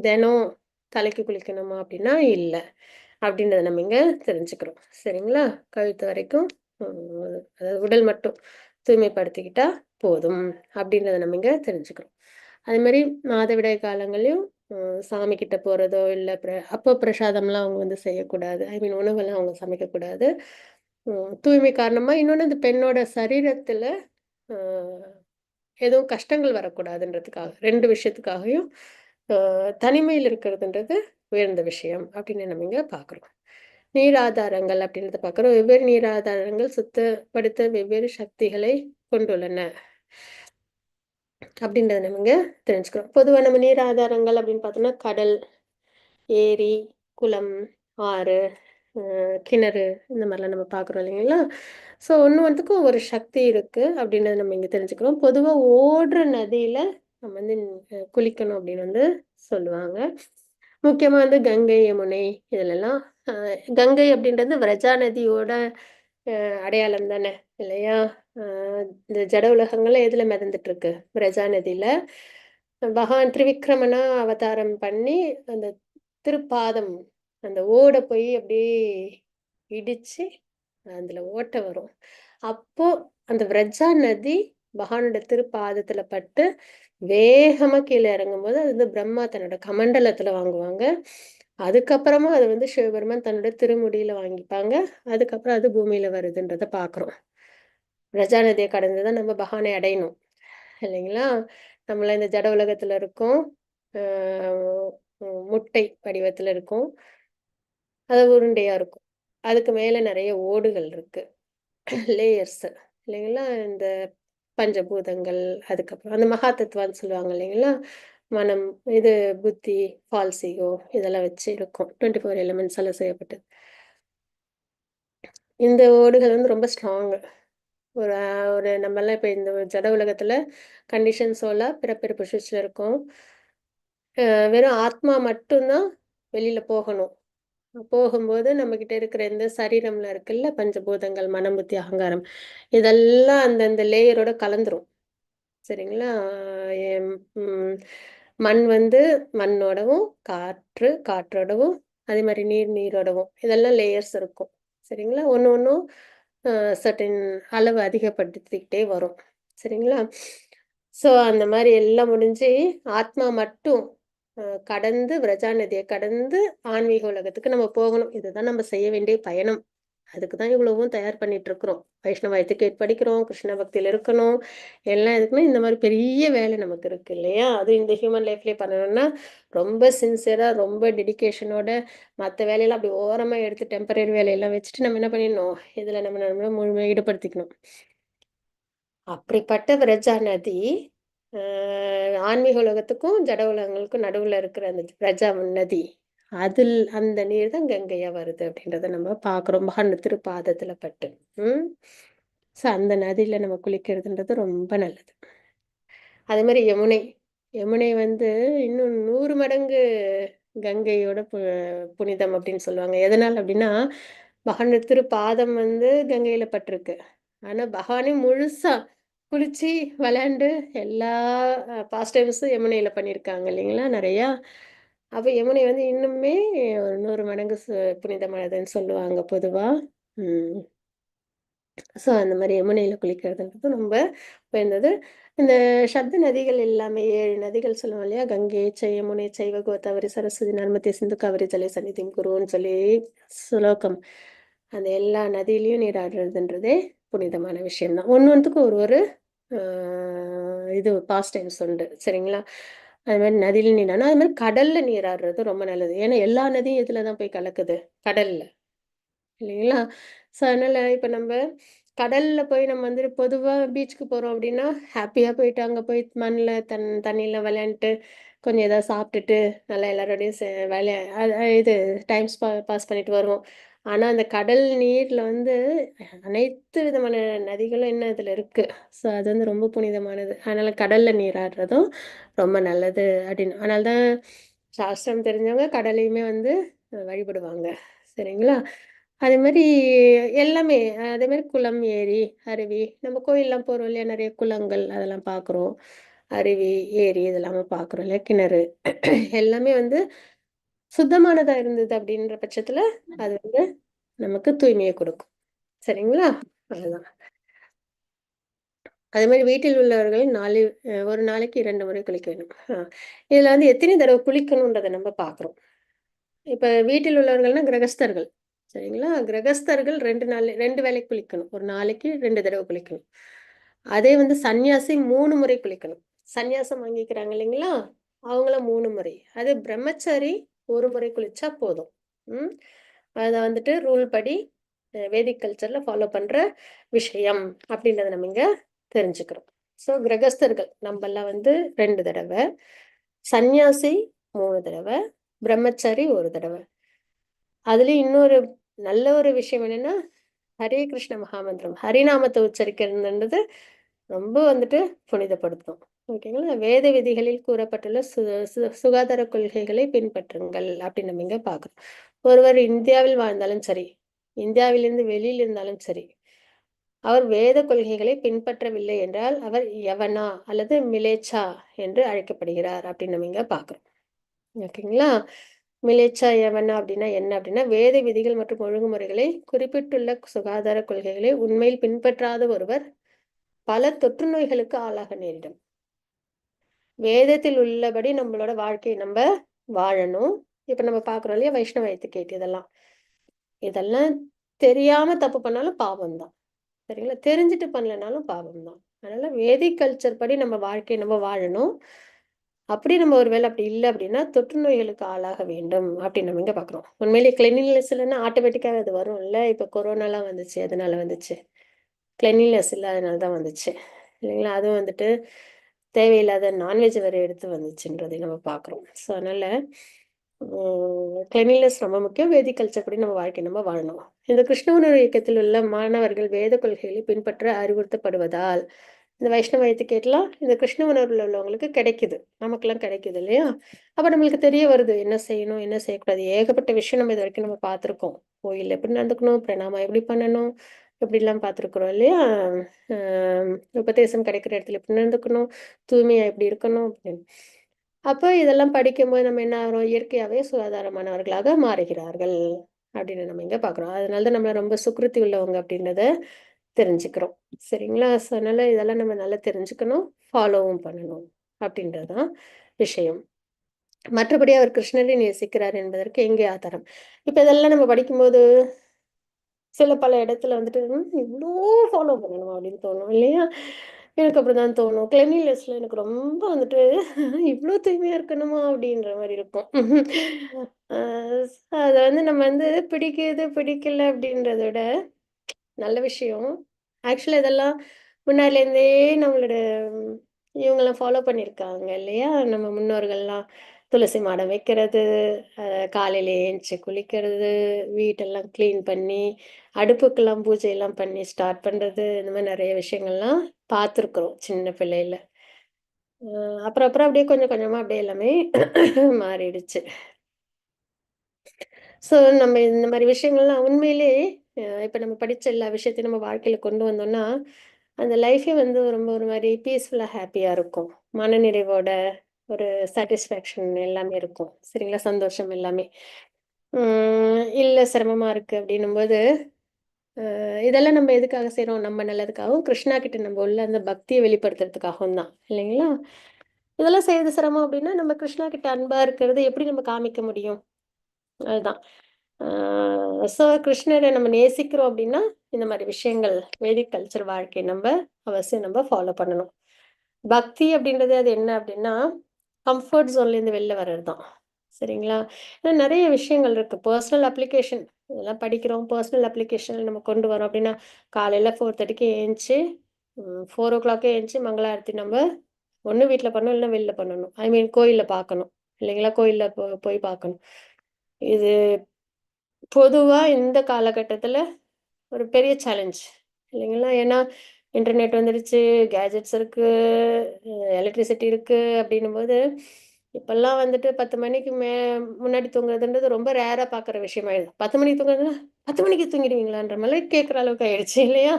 தினம் தலைக்கு குளிக்கணுமா அப்படின்னா, இல்ல. அப்படின்றத நம்ம இங்க தெரிஞ்சுக்கிறோம். சரிங்களா? கழுத்து வரைக்கும் அதாவது உடல் மட்டும் தூய்மைப்படுத்திக்கிட்டா போதும். அப்படின்றத நம்ம இங்க தெரிஞ்சுக்கிறோம். அதேமாரி மாதவிடாய் காலங்கள்லயும் சாமி கிட்ட போறதோ, இல்ல அப்போ பிரசாதம்லாம் அவங்க வந்து செய்யக்கூடாது. ஐ மீன் உணவெல்லாம் அவங்க சமைக்கக்கூடாது. தூய்மை காரணமா இன்னொன்னு இந்த பெண்ணோட சரீரத்துல அ எதுவும் கஷ்டங்கள் வரக்கூடாதுன்றதுக்காக 2 விஷயத்துக்காகவும் தனிமையில் இருக்கிறதுன்றது உயர்ந்த விஷயம் அப்படின்னு நம்ம இங்க பார்க்குறோம். நீர் ஆதாரங்கள் அப்படின்றத பார்க்குறோம். வெவ்வேறு நீர் ஆதாரங்கள் சுத்தப்படுத்த வெவ்வேறு சக்திகளை கொண்டுள்ளன. அப்படின்றத நம்ம இங்க தெரிஞ்சுக்கிறோம். பொதுவா நம்ம நீர் ஆதாரங்கள் அப்படின்னு பார்த்தோம்னா, கடல், ஏரி, குளம், ஆறு, கிணறு இந்த மாரிலாம் நம்ம பார்க்குறோம் இல்லைங்களா? ஸோ ஒண்ணுத்துக்கும் ஒரு சக்தி இருக்கு அப்படின்றத நம்ம இங்க தெரிஞ்சுக்கிறோம். பொதுவா ஓடுற நதியில நம்ம வந்து குளிக்கணும் அப்படின்னு வந்து சொல்லுவாங்க. முக்கியமா வந்து கங்கை, யமுனை இதுலலாம் அ கங்கை அப்படின்றது விரஜா நதியோட அடையாளம் தானே இல்லையா? அ இந்த ஜட உலகங்கள்லாம் எதுல மிதந்துட்டு இருக்கு? விரஜா நதியில. பகவான் திரிவிக்ரமனா அவதாரம் பண்ணி, அந்த திருப்பாதம் அந்த ஓட போய் அப்படியே இடிச்சு, அதுல ஓட்டை வரும். அப்போ அந்த விரஜா நதி பகவானோட திருப்பாதத்துல பட்டு, வேகமா கீழ இறங்கும்போது, அது வந்து பிரம்மா தன்னோட கமண்டலத்துல வாங்குவாங்க. அதுக்கப்புறமா அது வந்து சிவபெருமான் தன்னோட திருமுடியில வாங்கிப்பாங்க. அதுக்கப்புறம் அது பூமியில வருதுன்றத பார்க்குறோம். பிரஜா நதிய கடந்து தான் நம்ம பகவானை அடையணும். இல்லைங்களா? நம்மலாம் இந்த ஜட உலகத்துல இருக்கோம். அ முட்டை வடிவத்துல இருக்கோம். அது உருண்டையா இருக்கும். அதுக்கு மேல நெறைய ஓடுகள் இருக்கு. லேயர்ஸ் இல்லைங்களா? இந்த பஞ்சபூதங்கள், அதுக்கப்புறம் அந்த மகா தத்துவான்னு சொல்லுவாங்க இல்லைங்களா? மனம், இது புத்தி, ஃபால்ஸ் ஈகோ இதெல்லாம் வச்சு இருக்கும். 24 எலிமெண்ட்ஸால செய்யப்பட்டது. இந்த ஓடுகள் வந்து ரொம்ப ஸ்ட்ராங்கு. ஒரு நம்மலாம் இப்ப இந்த ஜட உலகத்துல கண்டிஷன் சோலா பிறப்பிறப்பு சுழற்சில இருக்கோம். வெறும் ஆத்மா மட்டும் தான் வெளியில போகணும். போகும்போது நம்மகிட்ட இருக்கிற இந்த சரீரம்ல இருக்குல்ல பஞ்சபூதங்கள், மனம், புத்தி, அகங்காரம் இதெல்லாம் அந்தந்த லேயரோட கலந்துரும். சரிங்களா? எம் ம் மண் வந்து மண்ணோடவும், காற்று காற்றோடவும், அதே மாரி நீர் நீரோடவும் இதெல்லாம் லேயர்ஸ் இருக்கும். சரிங்களா? ஒண்ணு ஒண்ணும் அ சர்டைன் அளவு அதிகப்படுத்திக்கிட்டே வரும். சரிங்களா? ஸோ அந்த மாரி எல்லாம் முடிஞ்சு ஆத்மா மட்டும் அ கடந்து விரஜா நதிய கடந்து ஆன்மீக உலகத்துக்கு நம்ம போகணும். இதுதான் நம்ம செய்ய வேண்டிய பயணம். அதுக்கு தான் இவ்வளவும் தயார் பண்ணிட்டு இருக்கிறோம். வைஷ்ணவ எத்திகேட் படிக்கிறோம், கிருஷ்ண பக்தியில இருக்கணும். எல்லாம் எதுக்குன்னா, இந்த மாரி பெரிய வேலை நமக்கு இருக்கு இல்லையா? அதுவும் இந்த ஹியூமன் லைஃப்லயே பண்ணணும்னா, ரொம்ப சின்சியரா, ரொம்ப டெடிகேஷனோட மத்த வேலையெல்லாம் அப்படி ஓரமா எடுத்து டெம்பரரி வேலையெல்லாம் வச்சுட்டு நம்ம என்ன பண்ணிடணும், இதுல நம்ம நம்மள முழுமையா ஈடுபடுத்திக்கணும். அப்படிப்பட்ட பிரஜா நதி, அ ஆன்மீக உலகத்துக்கும், ஜட உலகங்களுக்கும் நடுவுல இருக்கிற அந்த பிரஜா நதி, அதில் அந்த நீர் தான் கங்கையா வருது அப்படின்றத நம்ம பார்க்குறோம். மகான் திருப்பாதத்துல பட்டு. ம். ஸோ அந்த நதியில நம்ம குளிக்கிறதுன்றது ரொம்ப நல்லது. அதேமாரி யமுனை. யமுனை வந்து இன்னும் 100 மடங்கு கங்கையோட புனிதம் அப்படின்னு சொல்லுவாங்க. எதனால அப்படின்னா, பகவானோட திருப்பாதம் வந்து கங்கையில பட்டிருக்கு. ஆனா, பகவானே முழுசா குளிச்சு, விளையாண்டு எல்லா பாஸ்ட் டைம்ஸும் யமுனையில பண்ணியிருக்காங்க இல்லைங்களா? நெறையா. அப்ப யமுனை வந்து இன்னுமே ஒரு 100 மடங்கு புனிதமானதுன்னு சொல்லுவாங்க பொதுவா. ம். ஸோ அந்த மாதிரி யமுனையில் குளிக்கிறதுன்றது ரொம்ப உயர்ந்தது. இந்த சப்த நதிகள் எல்லாமே 7 நதிகள் சொல்லுவோம் இல்லையா? கங்கை, யமுனை, சைவ கோதாவரி, சரஸ்வதி, நர்மதே, சிந்து, காவிரி, ஜலே சந்நிதிம் குருன்னு சொல்லி சுலோகம். அந்த எல்லா நதியிலையும் நீராடுறதுன்றதே புனிதமான விஷயம்தான். ஒன்னொன்றுக்கும் ஒரு ஒரு இது பாஸ்ட் டைம்ஸ் உண்டு, சரிங்களா? அது மாதிரி நதியில் நீராடணும். அது மாதிரி கடல்ல நீராடுறது ரொம்ப நல்லது. ஏன்னா எல்லா நதியும் எதுல தான் போய் கலக்குது? கடல்ல, இல்லைங்களா? ஸோ அதனால இப்போ நம்ம கடல்ல போய் நம்ம வந்துட்டு பொதுவா பீச்சுக்கு போறோம் அப்படின்னா, ஹாப்பியா போயிட்டு அங்க போய் மண்ணுல தண்ணியில விளையாண்டுட்டு, கொஞ்சம் ஏதாவது சாப்பிட்டுட்டு, நல்லா எல்லாரோடையும் விளையா இது டைம் பாஸ் பண்ணிட்டு வருவோம். ஆனா அந்த கடல் நீர்ல வந்து அனைத்து விதமான நதிகளும் என்ன இதுல இருக்கு. ஸோ அது வந்து ரொம்ப புனிதமானது. அதனால கடல்ல நீராடுறதும் ரொம்ப நல்லது அப்படின்னு. அதனால தான் சாஸ்திரம் தெரிஞ்சவங்க கடலையுமே வந்து வழிபடுவாங்க. சரிங்களா? அதே மாதிரி எல்லாமே அதே மாதிரி குளம், ஏரி, அருவி, நம்ம கோயில்லாம் போறோம் இல்லையா? நிறைய குளங்கள் அதெல்லாம் பார்க்குறோம். அருவி, ஏரி இதெல்லாமே பார்க்குறோம் இல்லையா? கிணறு எல்லாமே வந்து சுத்தமானதா இருந்தது அப்படின்ற பட்சத்துல அது வந்து நமக்கு தூய்மையை கொடுக்கும். சரிங்களா? அதுதான். அதே மாதிரி வீட்டில் உள்ளவர்கள் ஒரு நாளைக்கு 2 முறை குளிக்க வேண்டும். இதுல வந்து எத்தனை தடவை குளிக்கணுன்றதை நம்ம பார்க்குறோம். இப்ப வீட்டில் உள்ளவர்கள்னா கிரகஸ்தர்கள். சரிங்களா? கிரகஸ்தர்கள் 2 நாள் 2 வேளை குளிக்கணும். ஒரு நாளைக்கு 2 தடவை குளிக்கணும். அதே வந்து சன்னியாசி 3 முறை குளிக்கணும். சந்நியாசம் வாங்கிக்கிறாங்க இல்லைங்களா? அவங்களாம் 3 முறை. அதே பிரம்மச்சாரி 1 முறை குளிச்சா போதும். ம். அத வந்துட்டு ரூல் படி வேதிக் கல்ச்சர்ல ஃபாலோ பண்ற விஷயம் அப்படின்றத நம்ம இங்க தெரிஞ்சுக்கிறோம். ஸோ கிரகஸ்தர்கள் நம்பல்லாம் வந்து 2 தடவ, சந்நியாசி 3 தடவ, பிரம்மச்சாரி 1 தடவ. அதுலயும் இன்னொரு நல்ல ஒரு விஷயம் என்னன்னா, ஹரே கிருஷ்ண மகாமந்திரம். ஹரிநாமத்தை உச்சரிக்கிறதுன்றது ரொம்ப வந்துட்டு புனிதப்படுத்தும். ஓகேங்களா? வேத விதிகளில் கூறப்பட்டுள்ள சுகாதார கொள்கைகளை பின்பற்றுங்கள் அப்படின்னு நம்ம இங்க பார்க்கிறோம். ஒருவர் இந்தியாவில் வாழ்ந்தாலும் சரி, இந்தியாவிலிருந்து வெளியில் இருந்தாலும் சரி, அவர் வேத கொள்கைகளை பின்பற்றவில்லை என்றால் அவர் யவனா அல்லது மிலேச்சா என்று அழைக்கப்படுகிறார் அப்படின்னு நம்ம இங்க பார்க்கிறோம். ஓகேங்களா? மிலேச்சா யவனா அப்படின்னா என்ன அப்படின்னா, வேத விதிகள் மற்றும் ஒழுங்குமுறைகளை குறிப்பிட்டுள்ள சுகாதார கொள்கைகளை உண்மையில் பின்பற்றாத ஒருவர் பல தொற்று நோய்களுக்கு ஆளாக நேரிடும். வேதத்தில் உள்ளபடி நம்மளோட வாழ்க்கையை நம்ம வாழணும். இப்ப நம்ம பார்க்குறோம் இல்லையா? வைஷ்ணவ எத்திகேட் இதெல்லாம். இதெல்லாம் தெரியாம தப்பு பண்ணாலும் பாவம் தான். சரிங்களா? தெரிஞ்சுட்டு பண்ணலனாலும் பாவம் தான். அதனால வேதிக் கல்ச்சர் படி நம்ம வாழ்க்கைய நம்ம வாழணும். அப்படி நம்ம ஒரு வேளை அப்படி இல்ல அப்படின்னா, தொற்று நோய்களுக்கு ஆளாக வேண்டும் அப்படின்னு நம்ம இங்க பார்க்குறோம். உண்மையிலேயே கிளீன்லினஸ் இல்லன்னா ஆட்டோமேட்டிக்காவே அது வரும்ல. இப்ப கொரோனாலாம் வந்துச்சு. எதனால வந்துச்சு? கிளீன்லினஸ் இல்லாதனால தான் வந்துச்சு. இல்லைங்களா? அதுவும் வந்துட்டு தேவையில்லாத நான்வெஜ் வேற எடுத்து வந்துச்சுன்றதை நம்ம பார்க்குறோம். ஸோ அதனால கிளீன்லினஸ் ரொம்ப முக்கியம். வேதிக் கல்ச்சர் படி நம்ம வாழ்க்கை நம்ம வாழணும். இந்த கிருஷ்ண உணர்வு இயக்கத்தில் உள்ள மாணவர்கள் வேத கொள்கைகளை பின்பற்ற அறிவுறுத்தப்படுவதால், இந்த வைஷ்ணவ எத்திகேட்லாம் இந்த கிருஷ்ண உணர்வுல உள்ளவங்களுக்கு கிடைக்குது. நமக்கெல்லாம் கிடைக்குது இல்லையா? அப்ப நம்மளுக்கு தெரிய வருது. என்ன செய்யணும், என்ன செய்யக்கூடாது. ஏகப்பட்ட விஷயம் நம்ம இதுவரைக்கும் நம்ம பார்த்துருக்கோம். கோயில்ல எப்படி நடந்துக்கணும், பிரணாமம் எப்படி பண்ணணும், எப்படிலாம் பார்த்துருக்குறோம் இல்லையா? அ உபதேசம் கிடைக்கிற இடத்துல எப்படி நடந்துக்கணும், தூய்மையா எப்படி இருக்கணும் அப்படின்னு. அப்ப இதெல்லாம் படிக்கும்போது நம்ம என்ன ஆகுறோம்? இயற்கையாவே சுகாதாரமானவர்களாக மாறுகிறார்கள். அப்படின்னு நம்ம இங்க பார்க்குறோம். அதனால தான் நம்மள ரொம்ப சுக்கிருத்தி உள்ளவங்க அப்படின்றத தெரிஞ்சுக்கிறோம். சரிங்களா? ஸோ அதனால இதெல்லாம் நம்ம நல்லா தெரிஞ்சுக்கணும், ஃபாலோவும் பண்ணணும். அப்படின்றது தான் விஷயம். மற்றபடி அவர் கிருஷ்ணரை நேசிக்கிறார் என்பதற்கு எங்கே ஆதாரம்? இப்ப இதெல்லாம் நம்ம படிக்கும்போது சில பல இடத்துல வந்துட்டு, இவ்ளோ ஃபாலோ பண்ணணுமா? அப்படின்னு தோணும் இல்லையா? எனக்கு அப்படிதான் தோணும். கிளென்லினஸ்ல எனக்கு ரொம்ப வந்துட்டு இவ்ளோ தூய்மையா இருக்கணுமா? அப்படின்ற மாரி இருக்கும். அ அத வந்து நம்ம வந்து பிடிக்குது, பிடிக்கல அப்படின்றத விட நல்ல விஷயம். ஆக்சுவலா இதெல்லாம் முன்னாடிலேருந்தே நம்மளோட ம், இவங்கலாம் ஃபாலோ பண்ணியிருக்காங்க இல்லையா? நம்ம முன்னோர்கள்லாம். துளசி மாடம் வைக்கிறது, காலையில எந்திச்சு குளிக்கிறது, வீட்டெல்லாம் கிளீன் பண்ணி, அடுப்புக்கெல்லாம் பூஜையெல்லாம் பண்ணி ஸ்டார்ட் பண்றது, இந்த மாரி நெறைய விஷயங்கள்லாம் பார்த்துருக்குறோம் சின்ன பிள்ளையில. அப்புறம் அப்புறம் அப்படியே கொஞ்சம் கொஞ்சமா அப்படியே எல்லாமே மாறிடுச்சு. ஸோ நம்ம இந்த மாரி விஷயங்கள்லாம் உண்மையிலேயே இப்ப நம்ம படிச்ச எல்லா விஷயத்தையும் நம்ம வாழ்க்கையில கொண்டு வந்தோம்னா, அந்த லைஃபே வந்து ரொம்ப ஒரு மாரி பீஸ்ஃபுல்லா, ஹேப்பியா இருக்கும். மனநிறைவோட ஒரு சாட்டிஸ்ஃபேக்ஷன் எல்லாமே இருக்கும். சரிங்களா? சந்தோஷம் எல்லாமே. இல்ல சிரமமா இருக்கு அப்படின்னும்போது, இதெல்லாம் நம்ம எதுக்காக செய்றோம்? நம்ம நல்லதுக்காகவும், கிருஷ்ணா கிட்ட நம்ம உள்ள அந்த பக்திய வெளிப்படுத்துறதுக்காகவும் தான். இல்லைங்களா? இதெல்லாம் செய்றது சிரமம் அப்டின்னா, நம்ம கிருஷ்ணா கிட்ட அன்பா இருக்கிறது எப்படி நம்ம காமிக்க முடியும்? அதுதான். ஆ கிருஷ்ணர நம்ம நேசிக்கிறோம் அப்டின்னா, இந்த மாரி விஷயங்கள் வேதிக் கல்ச்சர் வாழ்க்கை அவசியம் ஃபாலோ பண்ணணும். பக்தி அப்படின்றது அது என்ன அப்படின்னா, கம்ஃபர்ட் ஜோன்லேருந்து வெளில வர்றது தான். சரிங்களா? ஏன்னா நெறைய விஷயங்கள் இருக்கு. பெர்சனல் அப்ளிகேஷன் இதெல்லாம் படிக்கிறோம். பெர்சனல் அப்ளிகேஷன் நம்ம கொண்டு வரோம் அப்படின்னா, காலையில 4:30க்கு எந்திச்சு 4:00க்கே எந்திச்சு மங்கள ஆரத்தி ஒண்ணு வீட்ல பண்ணணும், இல்லன்னா வெளில பண்ணணும். ஐ மீன் கோயில்ல பார்க்கணும். இல்லைங்களா? கோயில்ல போய் பார்க்கணும். இது பொதுவா இந்த காலகட்டத்தில ஒரு பெரிய சேலஞ்ச் இல்லைங்களா? ஏன்னா, இன்டர்நெட் வந்துடுச்சு, கேட்ஜெட்ஸ் இருக்கு, எலக்ட்ரிசிட்டி இருக்கு அப்படின்னும்போது, இப்பல்லாம் வந்துட்டு 10 மணிக்கு முன்னாடி தூங்குறதுன்றது ரொம்ப ரேரா பார்க்குற விஷயமாயிடுது. 10 மணிக்கு தூங்குறதுன்னா, 10 மணிக்கு தூங்கிடுவீங்களான்ற மாரிலாம் கேட்குற அளவுக்கு ஆயிடுச்சு இல்லையா?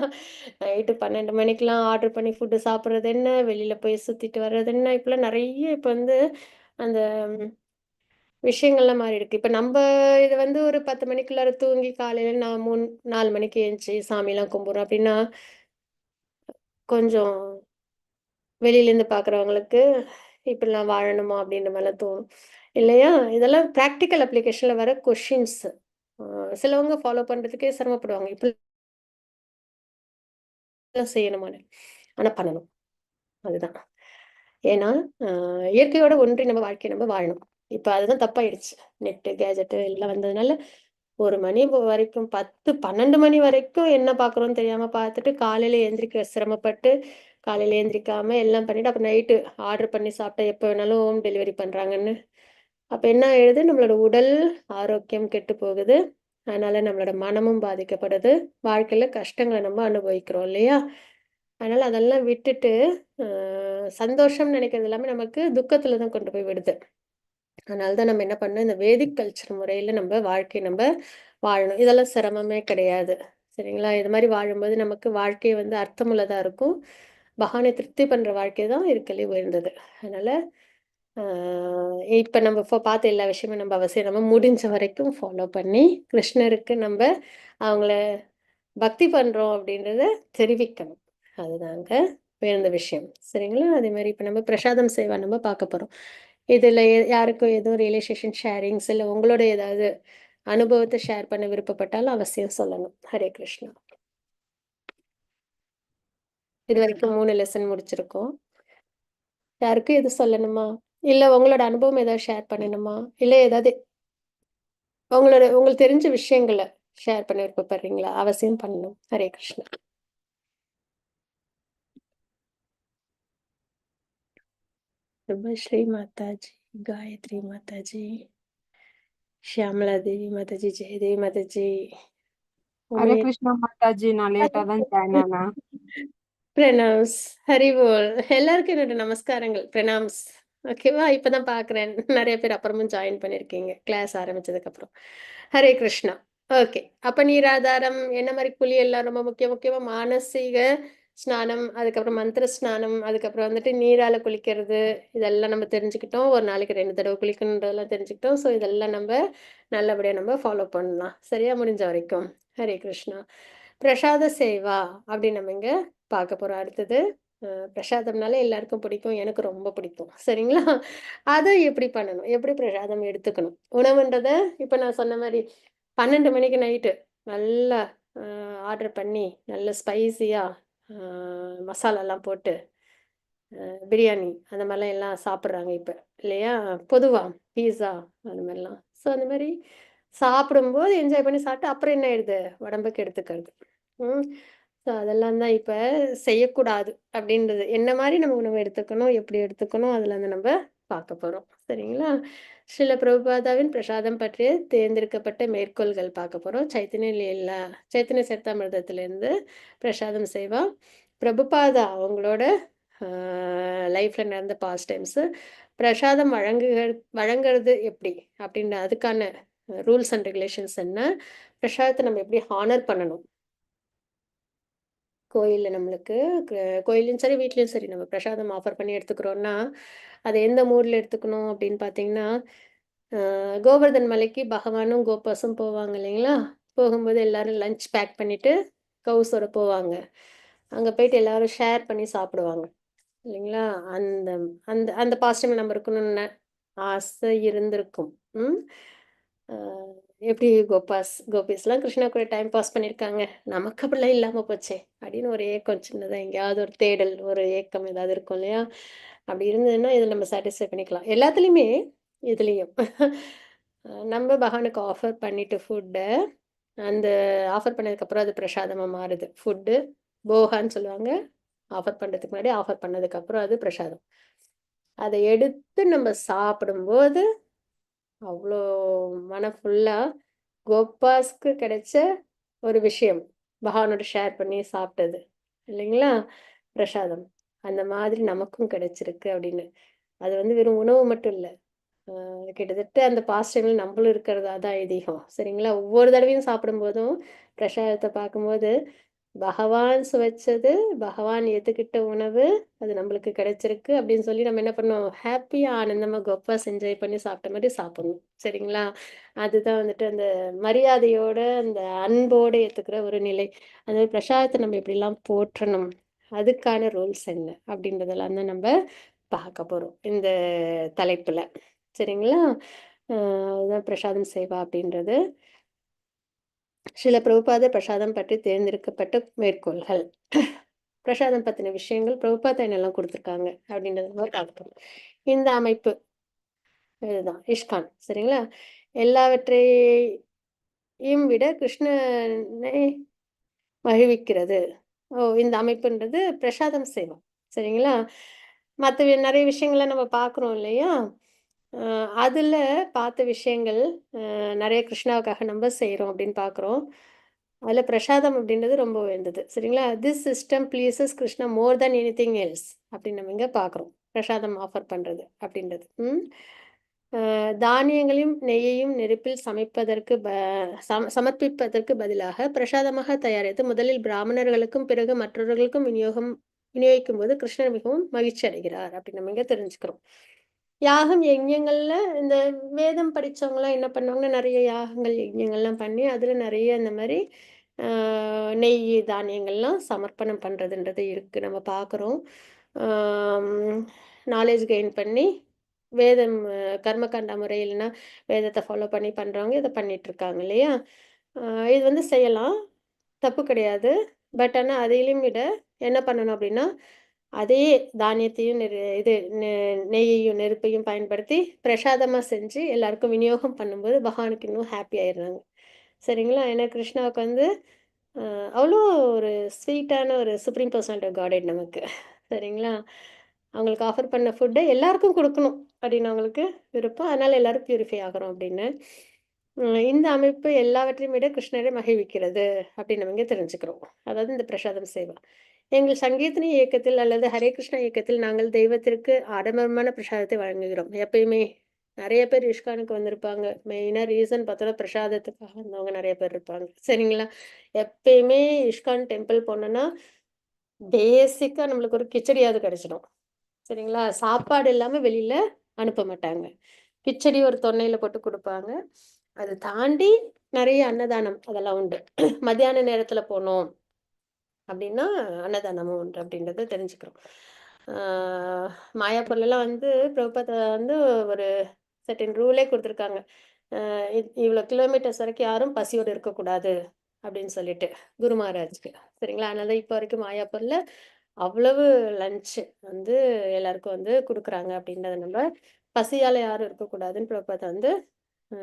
நைட்டு 12 மணிக்கெல்லாம் ஆர்டர் பண்ணி ஃபுட்டு சாப்பிடுறது என்ன, வெளியில போய் சுத்திட்டு வர்றது என்ன, இப்பலாம் நெறைய இப்ப வந்து அந்த விஷயங்கள்லாம் மாறி இருக்கு. இப்ப இது ஒரு 10 மணிக்குள்ளார தூங்கி காலையில நான் 4 மணிக்கு எந்திச்சு சாமிலாம் கும்பிடுறோம் அப்டின்னா, கொஞ்சம் வெளியிலேருந்து பார்க்குறவங்களுக்கு இப்படிலாம் வாழணுமா? அப்படின்ற மாரிலாம் தோணும். இல்லையா? இதெல்லாம் பிராக்டிகல் அப்ளிகேஷன்ல வர கொஸ்டின்ஸ். அ சிலவங்க ஃபாலோ பண்றதுக்கே சிரமப்படுவாங்க. இப்படிலாம் செய்யணுமான்னு. ஆனா பண்ணணும். அதுதான். ஏன்னா, அ இயற்கையோட ஒன்றி நம்ம வாழ்க்கைய வாழணும். இப்ப அதுதான் தப்பாயிடுச்சு. நெட்டு, கேஜெட்டு எல்லாம் வந்ததுனால 1 மணி வரைக்கும் 10, 12 மணி வரைக்கும் என்ன பார்க்குறோம்னு தெரியாம பார்த்துட்டு, காலையில எந்திரிக்க சிரமப்பட்டு, காலையில எந்திரிக்காம எல்லாம் பண்ணிட்டு, அப்புறம் நைட்டு ஆர்டர் பண்ணி சாப்பிட்டா எப்ப வேணாலும் ஹோம் டெலிவரி பண்றாங்கன்னு. அப்ப என்ன ஆயிடுது? நம்மளோட உடல் ஆரோக்கியம் கெட்டு போகுது. அதனால நம்மளோட மனமும் பாதிக்கப்படுது. வாழ்க்கையில கஷ்டங்கள நம்ம அனுபவிக்கிறோம் இல்லையா? அதனால அதெல்லாம் விட்டுட்டு, அ சந்தோஷம்னு நெனைக்கிறது எல்லாமே நமக்கு துக்கத்துல தான் கொண்டு போய் விடுது. அதனால தான் நம்ம என்ன பண்ணணும், இந்த வேதிக் கல்ச்சர் முறையில வாழ்க்கைய வாழணும். இதெல்லாம் சிரமமே கிடையாது. சரிங்களா? இது மாரி வாழும்போது நமக்கு வாழ்க்கை அர்த்தமுள்ளதா இருக்கும். பகவானை திருப்தி பண்ற வாழ்க்கை தான் இருக்கறதுலயே உயர்ந்தது. அதனால, ஆ இப்ப நம்ம பார்த்த எல்லா விஷயமும் அவசியம் முடிஞ்ச வரைக்கும் ஃபாலோ பண்ணி, கிருஷ்ணருக்கு அவங்கள பக்தி பண்றோம் அப்படின்றத தெரிவிக்கணும். அதுதாங்க உயர்ந்த விஷயம். சரிங்களா? அதே மாரி இப்ப பிரசாதம் சேவா பார்க்க போறோம். இதுல யாருக்கும் எதுவும் ரியலைசேஷன் ஷேரிங்ஸ் இல்ல உங்களோட ஏதாவது அனுபவத்த ஷேர் பண்ண விருப்பப்பட்டாலும் அவசியம் சொல்லணும். ஹரே கிருஷ்ணா. இதுவரைக்கும் 3 லெசன் முடிச்சிருக்கோம். யாருக்கும் எதுவும் சொல்லணுமா? இல்ல உங்களோட அனுபவம் ஏதாவது ஷேர் பண்ணணுமா? இல்ல ஏதாவது உங்களுக்கு தெரிஞ்ச விஷயங்கள ஷேர் பண்ண விருப்பப்படுறீங்களா? அவசியம் பண்ணணும். ஹரே கிருஷ்ணா. शुभश्री माता जी, गायत्री माता जी, श्यामला देवी माता जी, जय देवी माता जी, ஹரே उमे கிருஷ்ணா மாதாஜி. நான் லேட்டா தான் ஜாயின் ஆனேன். பிரணாம்ஸ். ஹரி போல். எல்லாருக்கும் என்னோட நமஸ்காரங்கள். பிரணாம்ஸ். ஓகேவா? இப்ப தான் பார்க்குறேன். நெறைய பேர் அப்புறமும் ஜாயின் பண்ணியிருக்கீங்க. கிளாஸ் ஆரம்பிச்சதுக்கப்புறம். ஹரே கிருஷ்ணா. ஓகே. அப்ப நீராதாரம் என்ன மாரி குளியல்லாம் ரொம்ப முக்கியம். முக்கியமா மானசீக ஸ்நானம், அதுக்கப்புறம் மந்திர ஸ்நானம், அதுக்கப்புறம் நீரால குளிக்கிறது, இதெல்லாம் நம்ம தெரிஞ்சுக்கிட்டோம். ஒரு நாளைக்கு 2 தடவ குளிக்கணுன்றதெல்லாம் தெரிஞ்சுக்கிட்டோம். ஸோ இதெல்லாம் நல்லபடியா ஃபாலோ பண்ணலாம். சரியா? முடிஞ்ச வரைக்கும். ஹரே கிருஷ்ணா. பிரசாத சேவா அப்படின்னு நம்ம இங்க பார்க்க போறோம் அடுத்தது. பிரசாதம்னாலே எல்லாருக்கும் பிடிக்கும். எனக்கு ரொம்ப பிடிக்கும். சரிங்களா? அத எப்படி பண்ணணும்? எப்படி பிரசாதம் எடுத்துக்கணும்? உணவுன்றத இப்ப நான் சொன்ன மாரி 12 மணிக்கு நைட்டு நல்லா அ ஆர்டர் பண்ணி, நல்ல ஸ்பைசியா அ மசாலாலாம் போட்டு, பிரியாணி அந்த மாரிலாம் எல்லாம் சாப்பிடுறாங்க இப்ப. இல்லையா? பொதுவா பீஸா அந்த மாரிலாம். ஸோ அந்த மாரி சாப்பிடும்போது என்ஜாய் பண்ணி சாப்பிட்டு, அப்புறம் என்ன ஆயிடுது? உடம்புக்கு எடுத்துக்கிறது. ம். ஸோ அதெல்லாம் தான் இப்ப செய்யக்கூடாது அப்படின்றது. என்ன மாரி நம்ம உணவு எடுத்துக்கணும், எப்படி எடுத்துக்கணும், அதுல பார்க்க போறோம். சரிங்களா? ஸ்ரீல பிரபுபாதாவின் பிரசாதம் பற்றிய தேர்ந்தெடுக்கப்பட்ட மேற்கோள்கள் பார்க்க போறோம். சைத்தன்ய சரிதாமிர்தத்திலிருந்து பிரசாதம் சேவா. பிரபுபாதா அவங்களோட அ லைஃப்ல நடந்த பாஸ்ட் டைம்ஸு. பிரசாதம் வழங்குறது எப்படி? அப்படின்னு அதுக்கான ரூல்ஸ் அண்ட் ரெகுலேஷன்ஸ் என்ன? பிரசாதத்த நம்ம எப்படி ஹானர் பண்ணணும்? கோயில்ல நம்மளுக்கு க கோயில்லயும் சரி, வீட்லயும் சரி நம்ம பிரசாதம் ஆஃபர் பண்ணி எடுத்துக்கிறோம்னா, அத எந்த மூட்ல எடுத்துக்கணும் அப்படின்னு பார்த்தீங்கன்னா, கோவர்தன் மலைக்கு பகவானும், கோபாஸும் போவாங்க இல்லைங்களா? போகும்போது எல்லாரும் லஞ்ச் பேக் பண்ணிட்டு கவுஸோட போவாங்க. அங்க போயிட்டு எல்லாரும் ஷேர் பண்ணி சாப்பிடுவாங்க. இல்லைங்களா? அந்த அந்த அந்த பாஸ்ட் டைம் நம்ம இருக்கணும்னு ஆசை இருந்திருக்கும். ம். அ எப்படி கோபிஸ்லாம் கிருஷ்ணா கூட டைம் பாஸ் பண்ணியிருக்காங்க. நமக்கு அப்படிலாம் இல்லாம போச்சே! அப்படின்னு ஒரு ஏக்கம் சின்னதா எங்கேயாவது ஒரு தேடல், ஒரு ஏக்கம் ஏதாவது இருக்கும் இல்லையா? அப்படி இருந்ததுன்னா, இதில நம்ம சாட்டிஸ்ஃபை பண்ணிக்கலாம். எல்லாத்துலயுமே இதுலயும். நம்ம பகவானுக்கு ஆஃபர் பண்ணிட்டு ஃபுட்ட, அந்த ஆஃபர் பண்ணதுக்கப்புறம் அது பிரசாதமா மாறுது. ஃபுட்டு போகான்னு சொல்லுவாங்க. ஆஃபர் பண்றதுக்கு முன்னாடி, ஆஃபர் பண்ணதுக்கப்புறம் அது பிரசாதம். அத எடுத்து நம்ம சாப்பிடும்போது, அவ்ளோ மனம் ஃபுல்லா கோபாஸ்க்கு கிடைச்ச ஒரு விஷயம். பகவானோட ஷேர் பண்ணி சாப்பிட்டது. இல்லைங்களா? பிரசாதம். அந்த மாதிரி நமக்கும் கிடைச்சிருக்கு அப்படின்னு. அது வந்து வெறும் உணவு மட்டும் இல்ல. கிட்டத்தட்ட அந்த பாஸ்ட் டைம்ல நம்மளும் இருக்கிறதா தான் ஐதீகம். சரிங்களா? ஒவ்வொரு தடவையும் சாப்பிடும்போதும், பிரசாதத்த பார்க்கும்போது, பகவான் சுவைச்சது, பகவான் ஏத்துக்கிட்ட உணவு, அது நம்மளுக்கு கிடைச்சிருக்கு அப்படின்னு சொல்லி நம்ம என்ன பண்ணோம்? ஹேப்பியா, ஆனந்தமா, கோப்பாஸ் என்ஜாய் பண்ணி சாப்பிட்ட மாரி சாப்பிடணும். சரிங்களா? அதுதான் வந்துட்டு அந்த மரியாதையோட, அந்த அன்போட ஏத்துக்கிற ஒரு நிலை. அந்த பிரசாதத்த நம்ம எப்படிலாம் போற்றணும்? அதுக்கான ரூல்ஸ் என்ன? அப்படின்றதெல்லாம் தான் நம்ப பார்க்க போறோம். இந்த தலைப்புல. சரிங்களா? அதுதான் பிரசாதம் சேவா அப்படின்றது. ஸ்ரீல பிரபுபாதர் பிரசாதம் பற்றி தேர்ந்தெடுக்கப்பட்ட மேற்கோள்கள். பிரசாதம் பத்தின விஷயங்கள் பிரபுபாதா என்னெல்லாம் குடுத்துருக்காங்க அப்படின்றத நம்ம பார்ப்போம். இந்த அமைப்பு இதுதான் இஸ்கான். சரிங்களா? எல்லாவற்றையும் விட கிருஷ்ணனை மகிழ்விக்கிறது. இந்த அமைப்புன்றது பிரசாதம் சேவா. சரிங்களா? நெறைய விஷயங்கள நம்ம பார்க்குறோம் இல்லையா? அ அதுல பார்த்த விஷயங்கள் நெறைய கிருஷ்ணாவுக்காக நம்ம செய்றோம் அப்படின்னு பார்க்குறோம். அதுல பிரசாதம் அப்படின்றது ரொம்ப உயர்ந்தது. சரிங்களா? "திஸ் சிஸ்டம் ப்ளீசஸ் கிருஷ்ணா மோர் தேன் எனிதிங் எல்ஸ்" அப்படின்னு நம்ம இங்க பார்க்குறோம். பிரசாதம் ஆஃபர் பண்றது அப்படின்றது. ம். தானியங்களையும், நெய்யையும் நெருப்பில் சமைப்பதற்கு சமர்ப்பிப்பதற்கு பதிலாக பிரசாதமாக தயாரித்து முதலில் பிராமணர்களுக்கும், பிறகு மற்றவர்களுக்கும் விநியோகிக்கும்போது கிருஷ்ணர் மிகவும் மகிழ்ச்சி அடைகிறார். அப்படின்னு நம்ம இங்க தெரிஞ்சுக்கிறோம். யாகம், யஜ்ஞங்கள்ல இந்த வேதம் படிச்சவங்கலாம் என்ன பண்ணுவாங்கன்னா, நெறைய யாகங்கள், யஜ்ஞங்கள்லாம் பண்ணி, அதுல நெறைய இந்த மாரி அ நெய், தானியங்கள்லாம் சமர்ப்பணம் பண்றதுன்றது இருக்கு. நம்ம பார்க்குறோம். ஆம் நாலேட்ஜ் கெயின் பண்ணி, வேதம் கர்மகாண்டா முறை இல்லன்னா, வேதத்த ஃபாலோ பண்ணி பண்றவங்க இத பண்ணிட்டுருக்காங்க இல்லையா? அ இது வந்து செய்யலாம். தப்பு கிடையாது. பட் ஆனா, அதையும் விட என்ன பண்ணணும் அப்டின்னா, அதே தானியத்தையும் நெய்யையும், நெருப்பையும் பயன்படுத்தி பிரசாதமா செஞ்சு எல்லாருக்கும் விநியோகம் பண்ணும்போது, பகவானுக்கு இன்னும் ஹாப்பி ஆயிடுறாங்க. சரிங்களா? ஏன்னா கிருஷ்ணாவுக்கு வந்து அவ்வளோ ஒரு ஸ்வீட்டான ஒரு சுப்ரீம் பெர்சனாலிட்டி ஆஃப் காட்ஹெட் நமக்கு. சரிங்களா? அவங்களுக்கு ஆஃபர் பண்ண ஃபுட்ட எல்லாருக்கும் குடுக்கணும் அப்படின்னு அவங்களுக்கு விருப்பம். அதனால எல்லாரும் பியூரிஃபை ஆகுறோம் அப்படின்னு. இந்த அமைப்பு எல்லாவற்றையும் விட கிருஷ்ணரை மகிழ்விக்கிறது அப்படின்னு நம்ம இங்க தெரிஞ்சுக்கிறோம். அதாவது இந்த பிரசாதம் சேவா. எங்கள் சங்கீர்த்தனை இயக்கத்தில் அல்லது ஹரே கிருஷ்ணா இயக்கத்தில் நாங்கள் தெய்வத்திற்கு ஆடம்பரமான பிரசாதத்தை வழங்குகிறோம். எப்பயுமே நெறைய பேர் இஸ்கானுக்கு வந்திருப்பாங்க. மெயினா ரீசன் பார்த்தோன்னா பிரசாதத்துக்காக வந்தவங்க நெறைய பேர் இருப்பாங்க. சரிங்களா? எப்பயுமே இஸ்கான் டெம்பிள் போனோம்னா, பேசிக்கா நம்மளுக்கு ஒரு கிச்சடியாவது கிடைச்சிடும். சரிங்களா? சாப்பாடு இல்லாம வெளியில அனுப்ப மாட்டாங்க. கிச்சடி ஒரு தொன்னையில போட்டு குடுப்பாங்க. அத தாண்டி நெறைய அன்னதானம் அதெல்லாம் உண்டு. மத்தியான நேரத்தில போனோம் அப்டின்னா, அன்னதானமும் உண்டு அப்டின்றத தெரிஞ்சுக்கிறோம். ஆ மாயாப்பூர்லலாம் வந்து பிரபுபாதா வந்து ஒரு செர்டைன் ரூலே குடுத்துருக்காங்க. இவ்வளோ கிலோமீட்டர்ஸ் வரைக்கும் யாரும் பசியோட இருக்கக்கூடாது அப்படின்னு சொல்லிட்டு, குரு மகாராஜ்க்கு. சரிங்களா? அதனால தான் இப்போ வரைக்கும் மாயாப்பூர்ல அவ்வளவு லஞ்ச் வந்து எல்லாருக்கும் வந்து குடுக்குறாங்க அப்படின்றத நம்ம பசியால யாரும் இருக்கக்கூடாதுன்னு பிரபுபாதா வந்து அ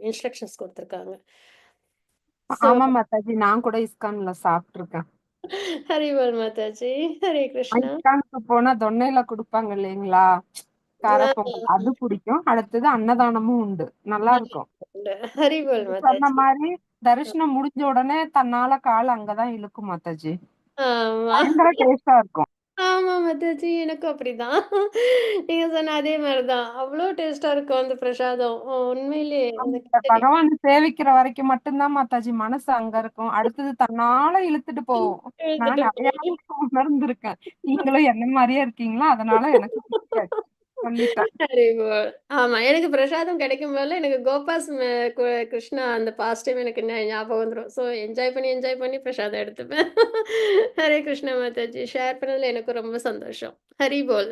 இன்ஸ்ட்ரக்ஷன்ஸ் குடுத்துருக்காங்க. ஸோ ஆமா மாதாஜி. நான் கூட இஸ்கான்ல சாப்பிட்டுருக்கேன். ஹரிபோல் மாதாஜி. ஹரே கிருஷ்ணா. இஸ்கானுக்கு போனா தொன்னையில குடுப்பாங்க இல்லைங்களா? காரப்பொங்கல். அது பிடிக்கும். அடுத்தது அன்னதானமும் உண்டு. நல்லா இருக்கும். ஹரிபோல் நீங்க சொன்ன மாதாஜி. மாரி தரிசனம் முடிஞ்ச உடனே தன்னால கால் அங்கதான் இழுக்கும் மாதாஜி. ஆமா. பயங்கர டேஸ்டா இருக்கும். ஆமா மாதாஜி. எனக்கும் அப்படிதான். நீங்க சொன்ன அதே மாரி தான். அவ்ளோ டேஸ்ட்டா இருக்கும் அந்த பிரசாதம். உண்மையிலேயே அந்த அந்த கிச்சடி. பகவான் சேவிக்கிற வரைக்கும் மட்டும்தான் மாதாஜி மனசு அங்க இருக்கும். அடுத்தது தன்னால இழுத்துட்டு போகும். நான் எடுத்துட்டு நெறைய போய் உணர்ந்திருக்கேன். நீங்களும் என்ன மாரியே இருக்கீங்களா? அதனால எனக்கு புரியாது. சொல்லிட்டேன். ஹரிபோல். ஆமா. எனக்கு பிரசாதம் கிடைக்கும் போதெல்லாம் எனக்கு கோபாஸ் கிருஷ்ணா அந்த பாஸ்ட் டைம் எனக்கு ஞாபகம் வந்துரும். ஸோ என்ஜாய் பண்ணி பிரசாதம் எடுத்துப்பேன். ஹரே கிருஷ்ணா மாதாஜி. ஷேர் பண்ணதுல எனக்கும் ரொம்ப சந்தோஷம். ஹரிபோல்.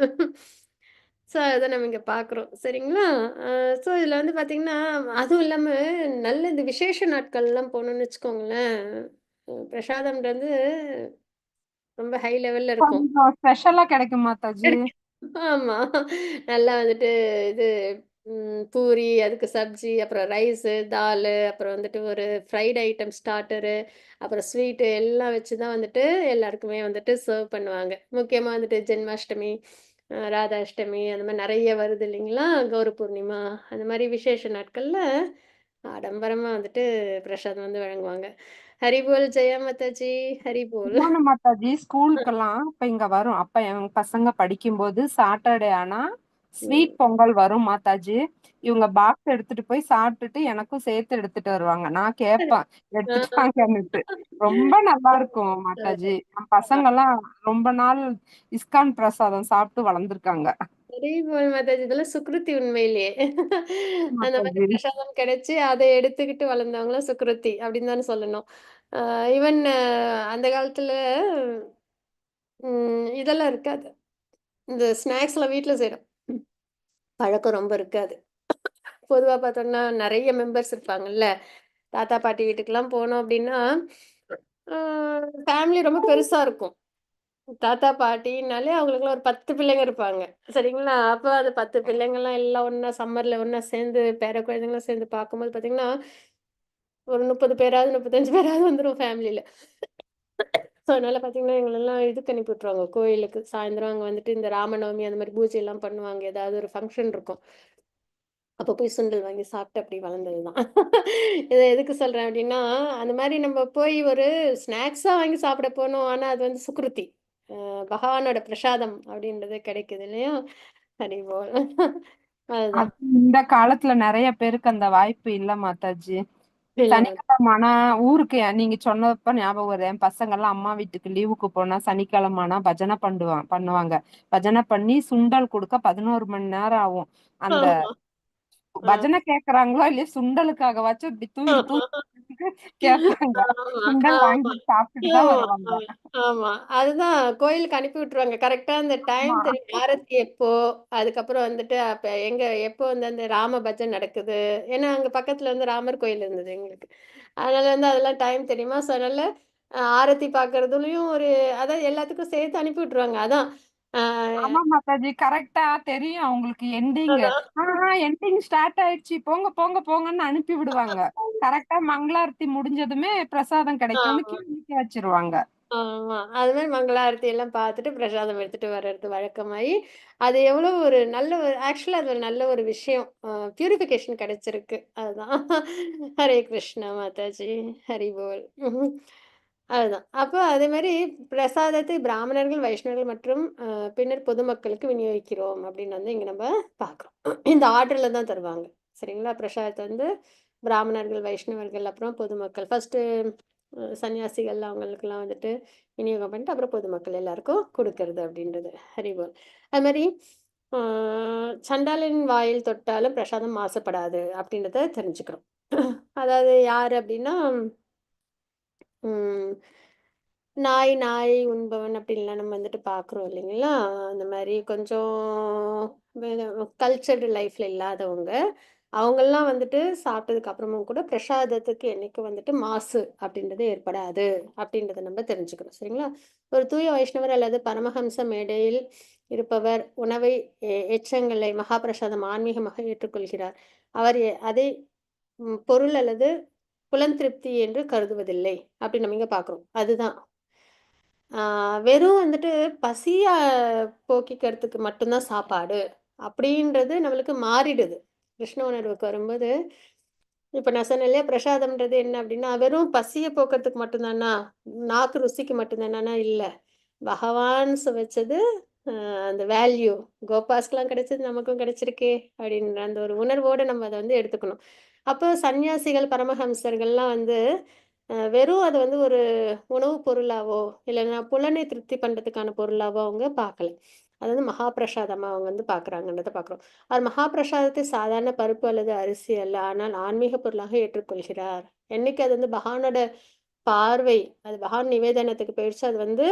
ஸோ அத நம்ம இங்க பார்க்குறோம். சரிங்களா? அ ஸோ இதுல வந்து பார்த்தீங்கன்னா, அதுவும் இல்லாம நல்ல இந்த விசேஷ நாட்கள்லாம் போனோம்னு வச்சுக்கோங்களேன், பிரசாதம்ன்றது ரொம்ப ஹை லெவல்ல இருக்கும். கொஞ்சம் ஸ்பெஷலா கிடைக்கும் மாதாஜி. கிடைக்கும். ஆமா. நல்லா வந்துட்டு இது பூரி, அதுக்கு சப்ஜி, அப்புறம் ரைஸு, தாலு, அப்புறம் வந்துட்டு ஒரு ஃப்ரைட் ஐட்டம் ஸ்டார்ட்டரு, அப்புறம் ஸ்வீட்டு எல்லாம் வச்சு தான் வந்துட்டு எல்லாருக்குமே வந்துட்டு சர்வ் பண்ணுவாங்க. முக்கியமா வந்துட்டு ஜென்மாஷ்டமி, ராதாஷ்டமி அந்த மாரி நெறைய வருது இல்லைங்களா? கௌரி பூர்ணிமா அந்த மாரி விசேஷ நாட்கள்ல ஆடம்பரமா வந்துட்டு பிரசாதம் வந்து வழங்குவாங்க. ஹரிபோல் ஜெயா மாதாஜி, ஹரிபோல். இன்னொன்னு மாதாஜி, ஸ்கூலுக்கெல்லாம் இப்ப இங்க வரும். அப்ப என் பசங்க படிக்கும்போது சாட்டர்டே ஆனா ஸ்வீட் ம். பொங்கல் வரும் மாதாஜி. இவங்க பாக்ஸ் எடுத்துட்டு போய் சாப்பிட்டுட்டு எனக்கும் சேர்த்து எடுத்துட்டு வருவாங்க. நான் கேட்பேன், எடுத்துட்டு ஆ. வாங்கன்னுட்டு. ரொம்ப நல்லா இருக்கும் மாதாஜி. என் பசங்கலாம் ரொம்ப நாள் இஸ்கான் பிரசாதம் சாப்பிட்டு வளர்ந்துருக்காங்க. ஹரிபோல் மாதாஜி இதெல்லாம் சுக்ருதி உண்மையிலேயே. அந்த மாரி மாதாஜி. பிரசாதம் கிடைச்சு, அத எடுத்துக்கிட்டு வளர்ந்தவங்கலாம் சுக்ருதி அப்படின்னு தானே சொல்லணும். அ ஈவன் அந்த காலத்துல இதெல்லாம் இருக்காது. இந்த ஸ்நாக்ஸ்லாம் வீட்ல செய்றோம். பழக்கம் ரொம்ப இருக்காது. பொதுவா பார்த்தோம்னா, நெறைய மெம்பர்ஸ் இருப்பாங்கல்ல. தாத்தா, பாட்டி வீட்டுக்குலாம் போனோம் அப்படின்னா, அ ஃபேமிலி ரொம்ப பெருசா இருக்கும். தாத்தா, பாட்டினாலே அவங்களுக்குலாம் ஒரு 10 பிள்ளைங்க இருப்பாங்க. சரிங்களா? அப்ப அந்த 10 பிள்ளைங்கலாம் எல்லாம் ஒண்ணா சம்மர்ல ஒண்ணா சேர்ந்து பேர குழந்தைங்கலாம் சேர்ந்து பார்க்கும்போது பார்த்தீங்கன்னா, ஒரு 30 பேராவது, 35 பேராவது வந்துரும் ஃபேமிலில. ஸோ அதனால பார்த்தீங்கன்னா, எங்களெல்லாம் இதுக்கு அனுப்பி விட்டுருவாங்க கோயிலுக்கு. சாயந்தரம் அங்க வந்துட்டு இந்த ராமநவமி அந்த மாரி பூஜைலாம் பண்ணுவாங்க. ஏதாவது ஒரு ஃபங்ஷன் இருக்கும். அப்ப போய் சுண்டல் வாங்கி சாப்பிட்டு அப்படி வளர்ந்தது தான். இத எதுக்கு சொல்றேன் அப்படின்னா, அந்த மாரி நம்ம போய் ஒரு ஸ்நாக்ஸா வாங்கி சாப்பிட போனோம். ஆனா அது வந்து சுக்ருதி. பகவானோட பிரசாதம் அப்படின்றது கிடைக்குது இல்லையா? ஹரிபோல். அதுதான். அது இந்த காலத்துல நெறைய பேருக்கு அந்த வாய்ப்பு இல்ல மாதாஜி. இல்ல மேம். சனிக்கிழம ஆனா ஊருக்கு நீங்க சொன்னப்ப ஞாபகம் வருது. என் பசங்கலாம் அம்மா வீட்டுக்கு லீவுக்கு போனா சனிக்கிழம ஆனா பஜனை பண்ணுவாங்க. பஜனை பண்ணி சுண்டல் குடுக்க 11 மணி நேரம் ஆகும். அந்த ஆமா. ஆ. பஜனை கேட்கறாங்களோ இல்லையோ சுண்டலுக்காகவாச்சும் இப்படி தூக்கி தூக்கி கேட்பாங்க. ஆமா, சுண்டல் ஆமா. வாங்கி சாப்பிட்டுட்டு தான் ஆமா, வருவாங்க. ஆமா. அதுதான் கோயிலுக்கு அனுப்பி விட்டுருவாங்க. கரெக்ட்டா அந்த டைம் ஆமா. தெரியும். ஆரத்தி எப்போ, அதுக்கப்புறம் வந்துட்டு அப்ப எப்போ வந்து அந்த ராம பஜன் நடக்குது. ஏன்னா, அங்க பக்கத்துல வந்து ராமர் கோயில் இருந்தது எங்களுக்கு. அதனால வந்து அதெல்லாம் டைம் தெரியுமா? ஸோ அதனால ஆரத்தி பார்க்கறதுலயும் ஒரு அதான் எல்லாத்துக்கும் சேர்த்து அனுப்பி விட்டுருவாங்க. அதான். ஆ ஆமா மாதாஜி. கரெக்ட்டா தெரியும் அவங்களுக்கு எண்டிங்கு. அதான். எண்டிங் ஸ்டார்ட் ஆயிடுச்சு. போங்க, போங்க, போங்கன்னு அனுப்பி விடுவாங்க. கரெக்ட்டா மங்களாரத்தி முடிஞ்சதுமே பிரசாதம் கிடைக்கும்னு ஆமா. கியூ நிக்க வச்சுருவாங்க. ஆமா. அது மாரி மங்களாரத்தி எல்லாம் பார்த்துட்டு பிரசாதம் எடுத்துட்டு வர்றது வழக்கமாயி, அது எவ்வளோ ஒரு நல்ல ஒரு ஆக்சுவலா அது ஒரு நல்ல ஒரு விஷயம். பியூரிஃபிகேஷன் கிடைச்சிருக்கு. அதுதான். ஹரே கிருஷ்ணா மாதாஜி. ஹரி போல். அதுதான். அப்போ அதே மாரி பிரசாதத்தை பிராமணர்கள், வைஷ்ணவர்கள் மற்றும் பின்னர் பொதுமக்களுக்கு விநியோகிக்கிறோம் அப்படின்னு வந்து இங்க நம்ம பார்க்குறோம். இந்த ஆர்டர்ல தான் தருவாங்க. சரிங்களா? பிரசாதத்த வந்து பிராமணர்கள், வைஷ்ணவர்கள், அப்புறம் பொதுமக்கள். ஃபர்ஸ்ட்டு சன்னியாசிகள் அவங்களுக்கெல்லாம் வந்துட்டு விநியோகம் பண்ணிட்டு, அப்புறம் பொதுமக்கள் எல்லாருக்கும் குடுக்கறது அப்படின்றது. ஹரிபோல். அது மாரி ஆ சண்டாளன் வாயில் தொட்டாலும் பிரசாதம் மாசுபடாது அப்படின்றத தெரிஞ்சுக்கிறோம். அதாவது யாரு அப்படின்னா, ம் நாய் உண்பவன் அப்படின்லாம் நம்ம வந்துட்டு பார்க்குறோம் இல்லைங்களா? அந்த மாரி கொஞ்சம் கல்ச்சர்டு லைஃப்ல இல்லாதவங்க. அவங்கலாம் வந்துட்டு சாப்பிட்டதுக்கு அப்புறமும் கூட பிரசாதத்துக்கு என்னைக்கும் வந்துட்டு மாசு அப்படின்றது ஏற்படாது அப்படின்றத நம்ம தெரிஞ்சுக்கணும். சரிங்களா? ஒரு தூய வைஷ்ணவர் அல்லது பரமஹம்ச மேடையில் இருப்பவர் உணவை எச்சங்களை மகாபிரசாதம் ஆன்மீகமாக ஏற்றுக்கொள்கிறார். அவர் அதை பொருள் அல்லது புலன் திருப்தி என்று கருதுவதில்லை. அப்படி நம்ம இங்க பார்க்குறோம். அதுதான். ஆ வெறும் வந்துட்டு பசிய போக்கிக்கிறதுக்கு மட்டும் தான் சாப்பாடு. அப்படின்றது நம்மளுக்கு மாறிடுது. கிருஷ்ண உணர்வுக்கு வரும்போது, இப்ப நான் சொன்னேன் இல்லையா, பிரசாதம்ன்றது என்ன அப்படின்னா, வெறும் பசிய போக்குறதுக்கு மட்டும் தானா? நாக்கு ருசிக்கு மட்டும் தானான்னா இல்ல. பகவான் சுவைச்சது அந்த வேல்யூ கோபாஸ்க்குலாம் கிடைச்சது நமக்கும் கிடைச்சிருக்கே! அப்படின்ற அந்த ஒரு உணர்வோட நம்ம அத வந்து எடுத்துக்கணும். அப்போ சன்னியாசிகள், பரமஹம்சர்கள்லாம் வந்து வெறும் அத வந்து ஒரு உணவு பொருளாவோ, இல்லன்னா புலனை திருப்தி பண்றதுக்கான பொருளாவோ அவங்க பார்க்கல. அதாவது மகாபிரசாதமா அவங்க வந்து பார்க்குறாங்கன்றத பார்க்குறோம். அவர் மகாபிரசாதத்தை சாதாரண பருப்பு அல்லது அரிசி அல்ல, ஆனால் ஆன்மீக பொருளாக ஏற்றுக்கொள்கிறார். என்னைக்கு அது வந்து பகவானோட பார்வை, அது பகவான் நிவேதனத்துக்கு போயிடுச்சு, அது வந்து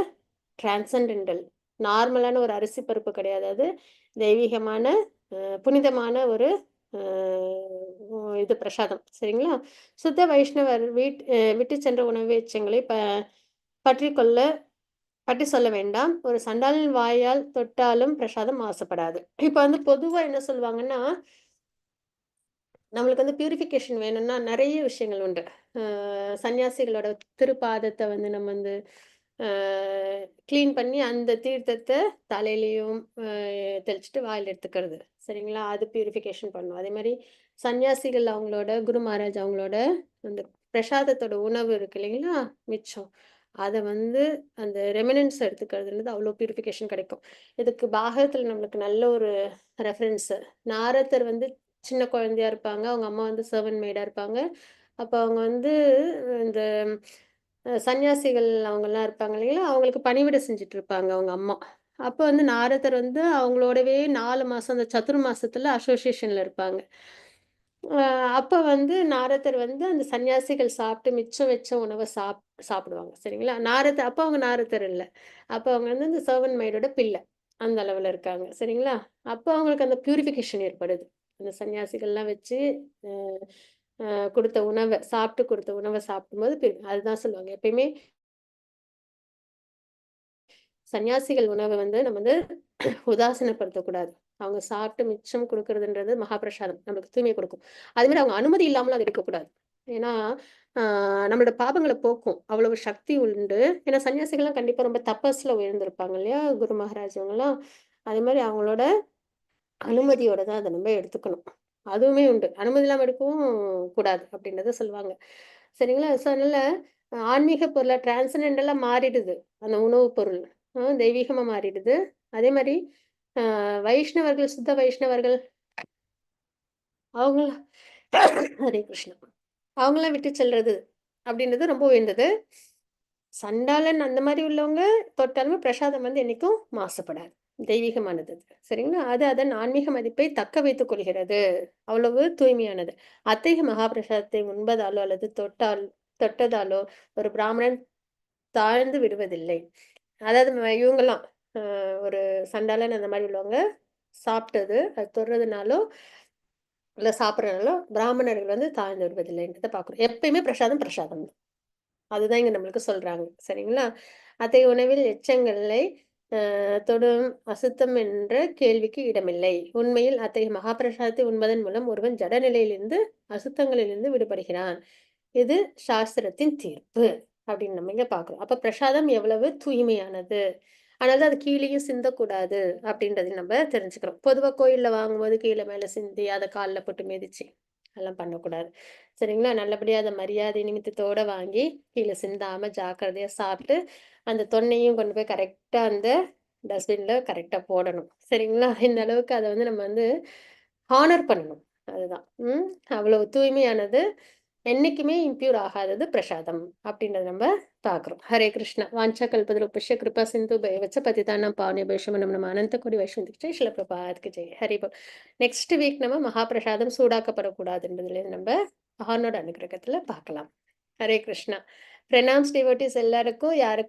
டிரான்சென்டென்டல். நார்மலான ஒரு அரிசி பருப்பு கிடையாது. அது தெய்வீகமான, புனிதமான ஒரு அ இது பிரசாதம். சரிங்களா? சுத்த வைஷ்ணவர் விட்டு சென்ற உணவு எச்சங்களை பற்றிக்கொள்ள பற்றி சொல்ல வேண்டாம். ஒரு சண்டாளன் வாயால் தொட்டாலும் பிரசாதம் மாசுபடாது. இப்ப வந்து பொதுவா என்ன சொல்லுவாங்கன்னா, நம்மளுக்கு வந்து பியூரிஃபிகேஷன் வேணும்னா நெறைய விஷயங்கள் உண்டு. சன்னியாசிகளோட திருப்பாதத்த வந்து நம்ம வந்து அ கிளீன் பண்ணி அந்த தீர்த்தத்த தலையிலயும் தெளிச்சுட்டு வாயில எடுத்துக்கிறது. சரிங்களா? அது பியூரிஃபிகேஷன் பண்ணும். அதேமாரி சன்னியாசிகள் அவங்களோட குரு மகாராஜ் அவங்களோட அந்த பிரசாதத்தோட உணவு இருக்கு இல்லைங்களா? மிச்சம். அத வந்து அந்த ரெமினன்ஸ் எடுத்துக்கிறதுன்றது அவ்ளோ பியூரிஃபிகேஷன் கிடைக்கும். இதுக்கு பாகவதத்துல நம்மளுக்கு நல்ல ஒரு ரெஃபரன்ஸு. நாரதர் வந்து சின்ன குழந்தையா இருப்பாங்க. அவங்க அம்மா வந்து செர்வன்ட் மெய்டா இருப்பாங்க. அப்ப அவங்க வந்து இந்த சன்னியாசிகள் அவங்கலாம் இருப்பாங்க இல்லைங்களா? அவங்களுக்கு பணிவிடை செஞ்சுட்டு இருப்பாங்க அவங்க அம்மா. அப்ப வந்து நாரதர் வந்து அவங்களோடவே 4 மாசம் அந்த சதுர்மாசத்துல அசோசியேஷன்ல இருப்பாங்க. அ அப்ப வந்து நாரதர் வந்து அந்த சன்னியாசிகள் சாப்பிட்டு மிச்சம் வச்ச உணவ சாப்பிடுவாங்க. சரிங்களா? அப்ப அவங்க நாரதர் இல்ல. அப்ப அவங்க வந்து இந்த செர்வன்ட் மெய்டோட பிள்ளை. அந்த அளவுல இருக்காங்க. சரிங்களா? அப்ப அவங்களுக்கு அந்த பியூரிஃபிகேஷன் ஏற்படுது. அந்த சன்னியாசிகள்லாம் வச்சு அ அ குடுத்த குடுத்த உணவ சாப்பிடும்போது அதுதான் சொல்லுவாங்க. எப்பயுமே சன்னியாசிகள் உணவ வந்து நம்ம வந்து உதாசீனப்படுத்தக்கூடாது. அவங்க சாப்பிட்டு மிச்சம் குடுக்குறதுன்றது மகாபிரசாதம். நம்மளுக்கு தூய்மைய குடுக்கும். அதே மாரி அவங்க அனுமதி இல்லாமலும் அத எடுக்கக்கூடாது. ஏன்னா, ஆ நம்மளோட பாபங்கள போக்கும். அவ்வளவு சக்தி உண்டு. ஏன்னா சன்னியாசிகள்லாம் கண்டிப்பா ரொம்ப தபஸ்ல உயர்ந்திருப்பாங்க இல்லையா? குரு மகாராஜ் இவங்கலாம். அதே மாரி அவங்களோட அனுமதியோட தான் அத நம்ம எடுத்துக்கணும். அதுவுமே உண்டு. அனுமதி இல்லாம எடுக்கவும் கூடாது அப்படின்றத சொல்லுவாங்க. சரிங்களா? ஸோ அதனால ஆன்மீக பொருளா டிரான்சென்டென்டலா மாறிடுது. அந்த உணவு பொருள். தெய்வீகமா மாறிடுது. அதே மாரி வைஷ்ணவர்கள், சுத்த வைஷ்ணவர்கள் அவங்கள ஹரே கிருஷ்ணா. அவங்கலாம் விட்டு செல்றது அப்படின்றது ரொம்ப உயர்ந்தது. சண்டாளன் அந்த மாரி உள்ளவங்க தொட்டாலுமே பிரசாதம் வந்து என்னைக்கும் மாசுபடாது. தெய்வீகமானது அது. சரிங்களா? அது அதன் ஆன்மீக மதிப்பை தக்க வைத்துக் கொள்கிறது. அவ்வளவு தூய்மையானது. அத்தகைய மகாபிரசாதத்தை உண்பதாலோ அல்லது தொட்டதாலோ ஒரு பிராமணன் தாழ்ந்து விடுவதில்லை. அதாவது இவங்கலாம் ஒரு சண்டாளன் அந்த மாரி உள்ளவங்க சாப்பிட்டது, அது தொடுறதுனாலோ, இல்ல சாப்பிடுறதுனாலோ பிராமணர்கள் வந்து தாழ்ந்து விடுவதில்லைன்றத பார்க்குறோம். எப்பயுமே பிரசாதம் பிரசாதம் தான். அதுதான் இங்க நம்மளுக்கு சொல்றாங்க. சரிங்களா? அத்தகைய உணவில் எச்சங்களை தொடும் அசுத்தம் என்ற கேள்விக்கு இடமில்லை. உண்மையில் அத்தகைய மகாபிரசாதத்தை உண்பதன் மூலம் ஒருவன் ஜட நிலையிலிருந்து, அசுத்தங்களிலிருந்து விடுபடுகிறான். இது சாஸ்திரத்தின் தீர்ப்பு. அப்படின்னு நம்ம இங்க பார்க்கிறோம். அப்ப பிரசாதம் எவ்வளவு தூய்மையானது. அதனால தான் அது கீழேயும் சிந்தக்கூடாது அப்படின்றதையும் நம்ம தெரிஞ்சுக்கிறோம். பொதுவா கோயில்ல வாங்கும்போது கீழ மேல சிந்தி, அத கால்ல போட்டு மிதிச்சு, அதெல்லாம் பண்ணக்கூடாது. சரிங்களா? நல்லபடியா அத மரியாதை நிமித்தத்தோட வாங்கி, கீழ சிந்தாம ஜாக்கிரதையா சாப்பிட்டு, அந்த தொன்னையும் கொண்டு போய் கரெக்ட்டா அந்த டஸ்ட்பின்ல கரெக்ட்டா போடணும். சரிங்களா? இந்த அளவுக்கு அத வந்து நம்ம வந்து ஹானர் பண்ணணும். அதுதான். அவ்வளவு தூய்மையானது. என்னைக்குமே இம்ப்யூர் ஆகாதது பிரசாதம் அப்படின்றத நம்ம பார்க்குறோம். ஹரே கிருஷ்ணா. வாஞ்சா கல்பத்ருபஷ்ய கிருபா சிந்து பைவச்ச பதிதானாம் பாவனேபேஷம நம்ம அனந்த கோடி வைஷ்ணவ ஜெய் ஸ்ரீல பிரபாத்க்கு ஜெய். ஹரி போல். நெக்ஸ்ட் வீக் நம்ம மகாபிரசாதம் சூடாக்கப்படக்கூடாதுன்றதுல நம்ம பகவானோட அனுகிரகத்துல பார்க்கலாம். ஹரே கிருஷ்ணா. பிரணாம்ஸ் டிவோட்டீஸ் எல்லாருக்கும் யாருக்கு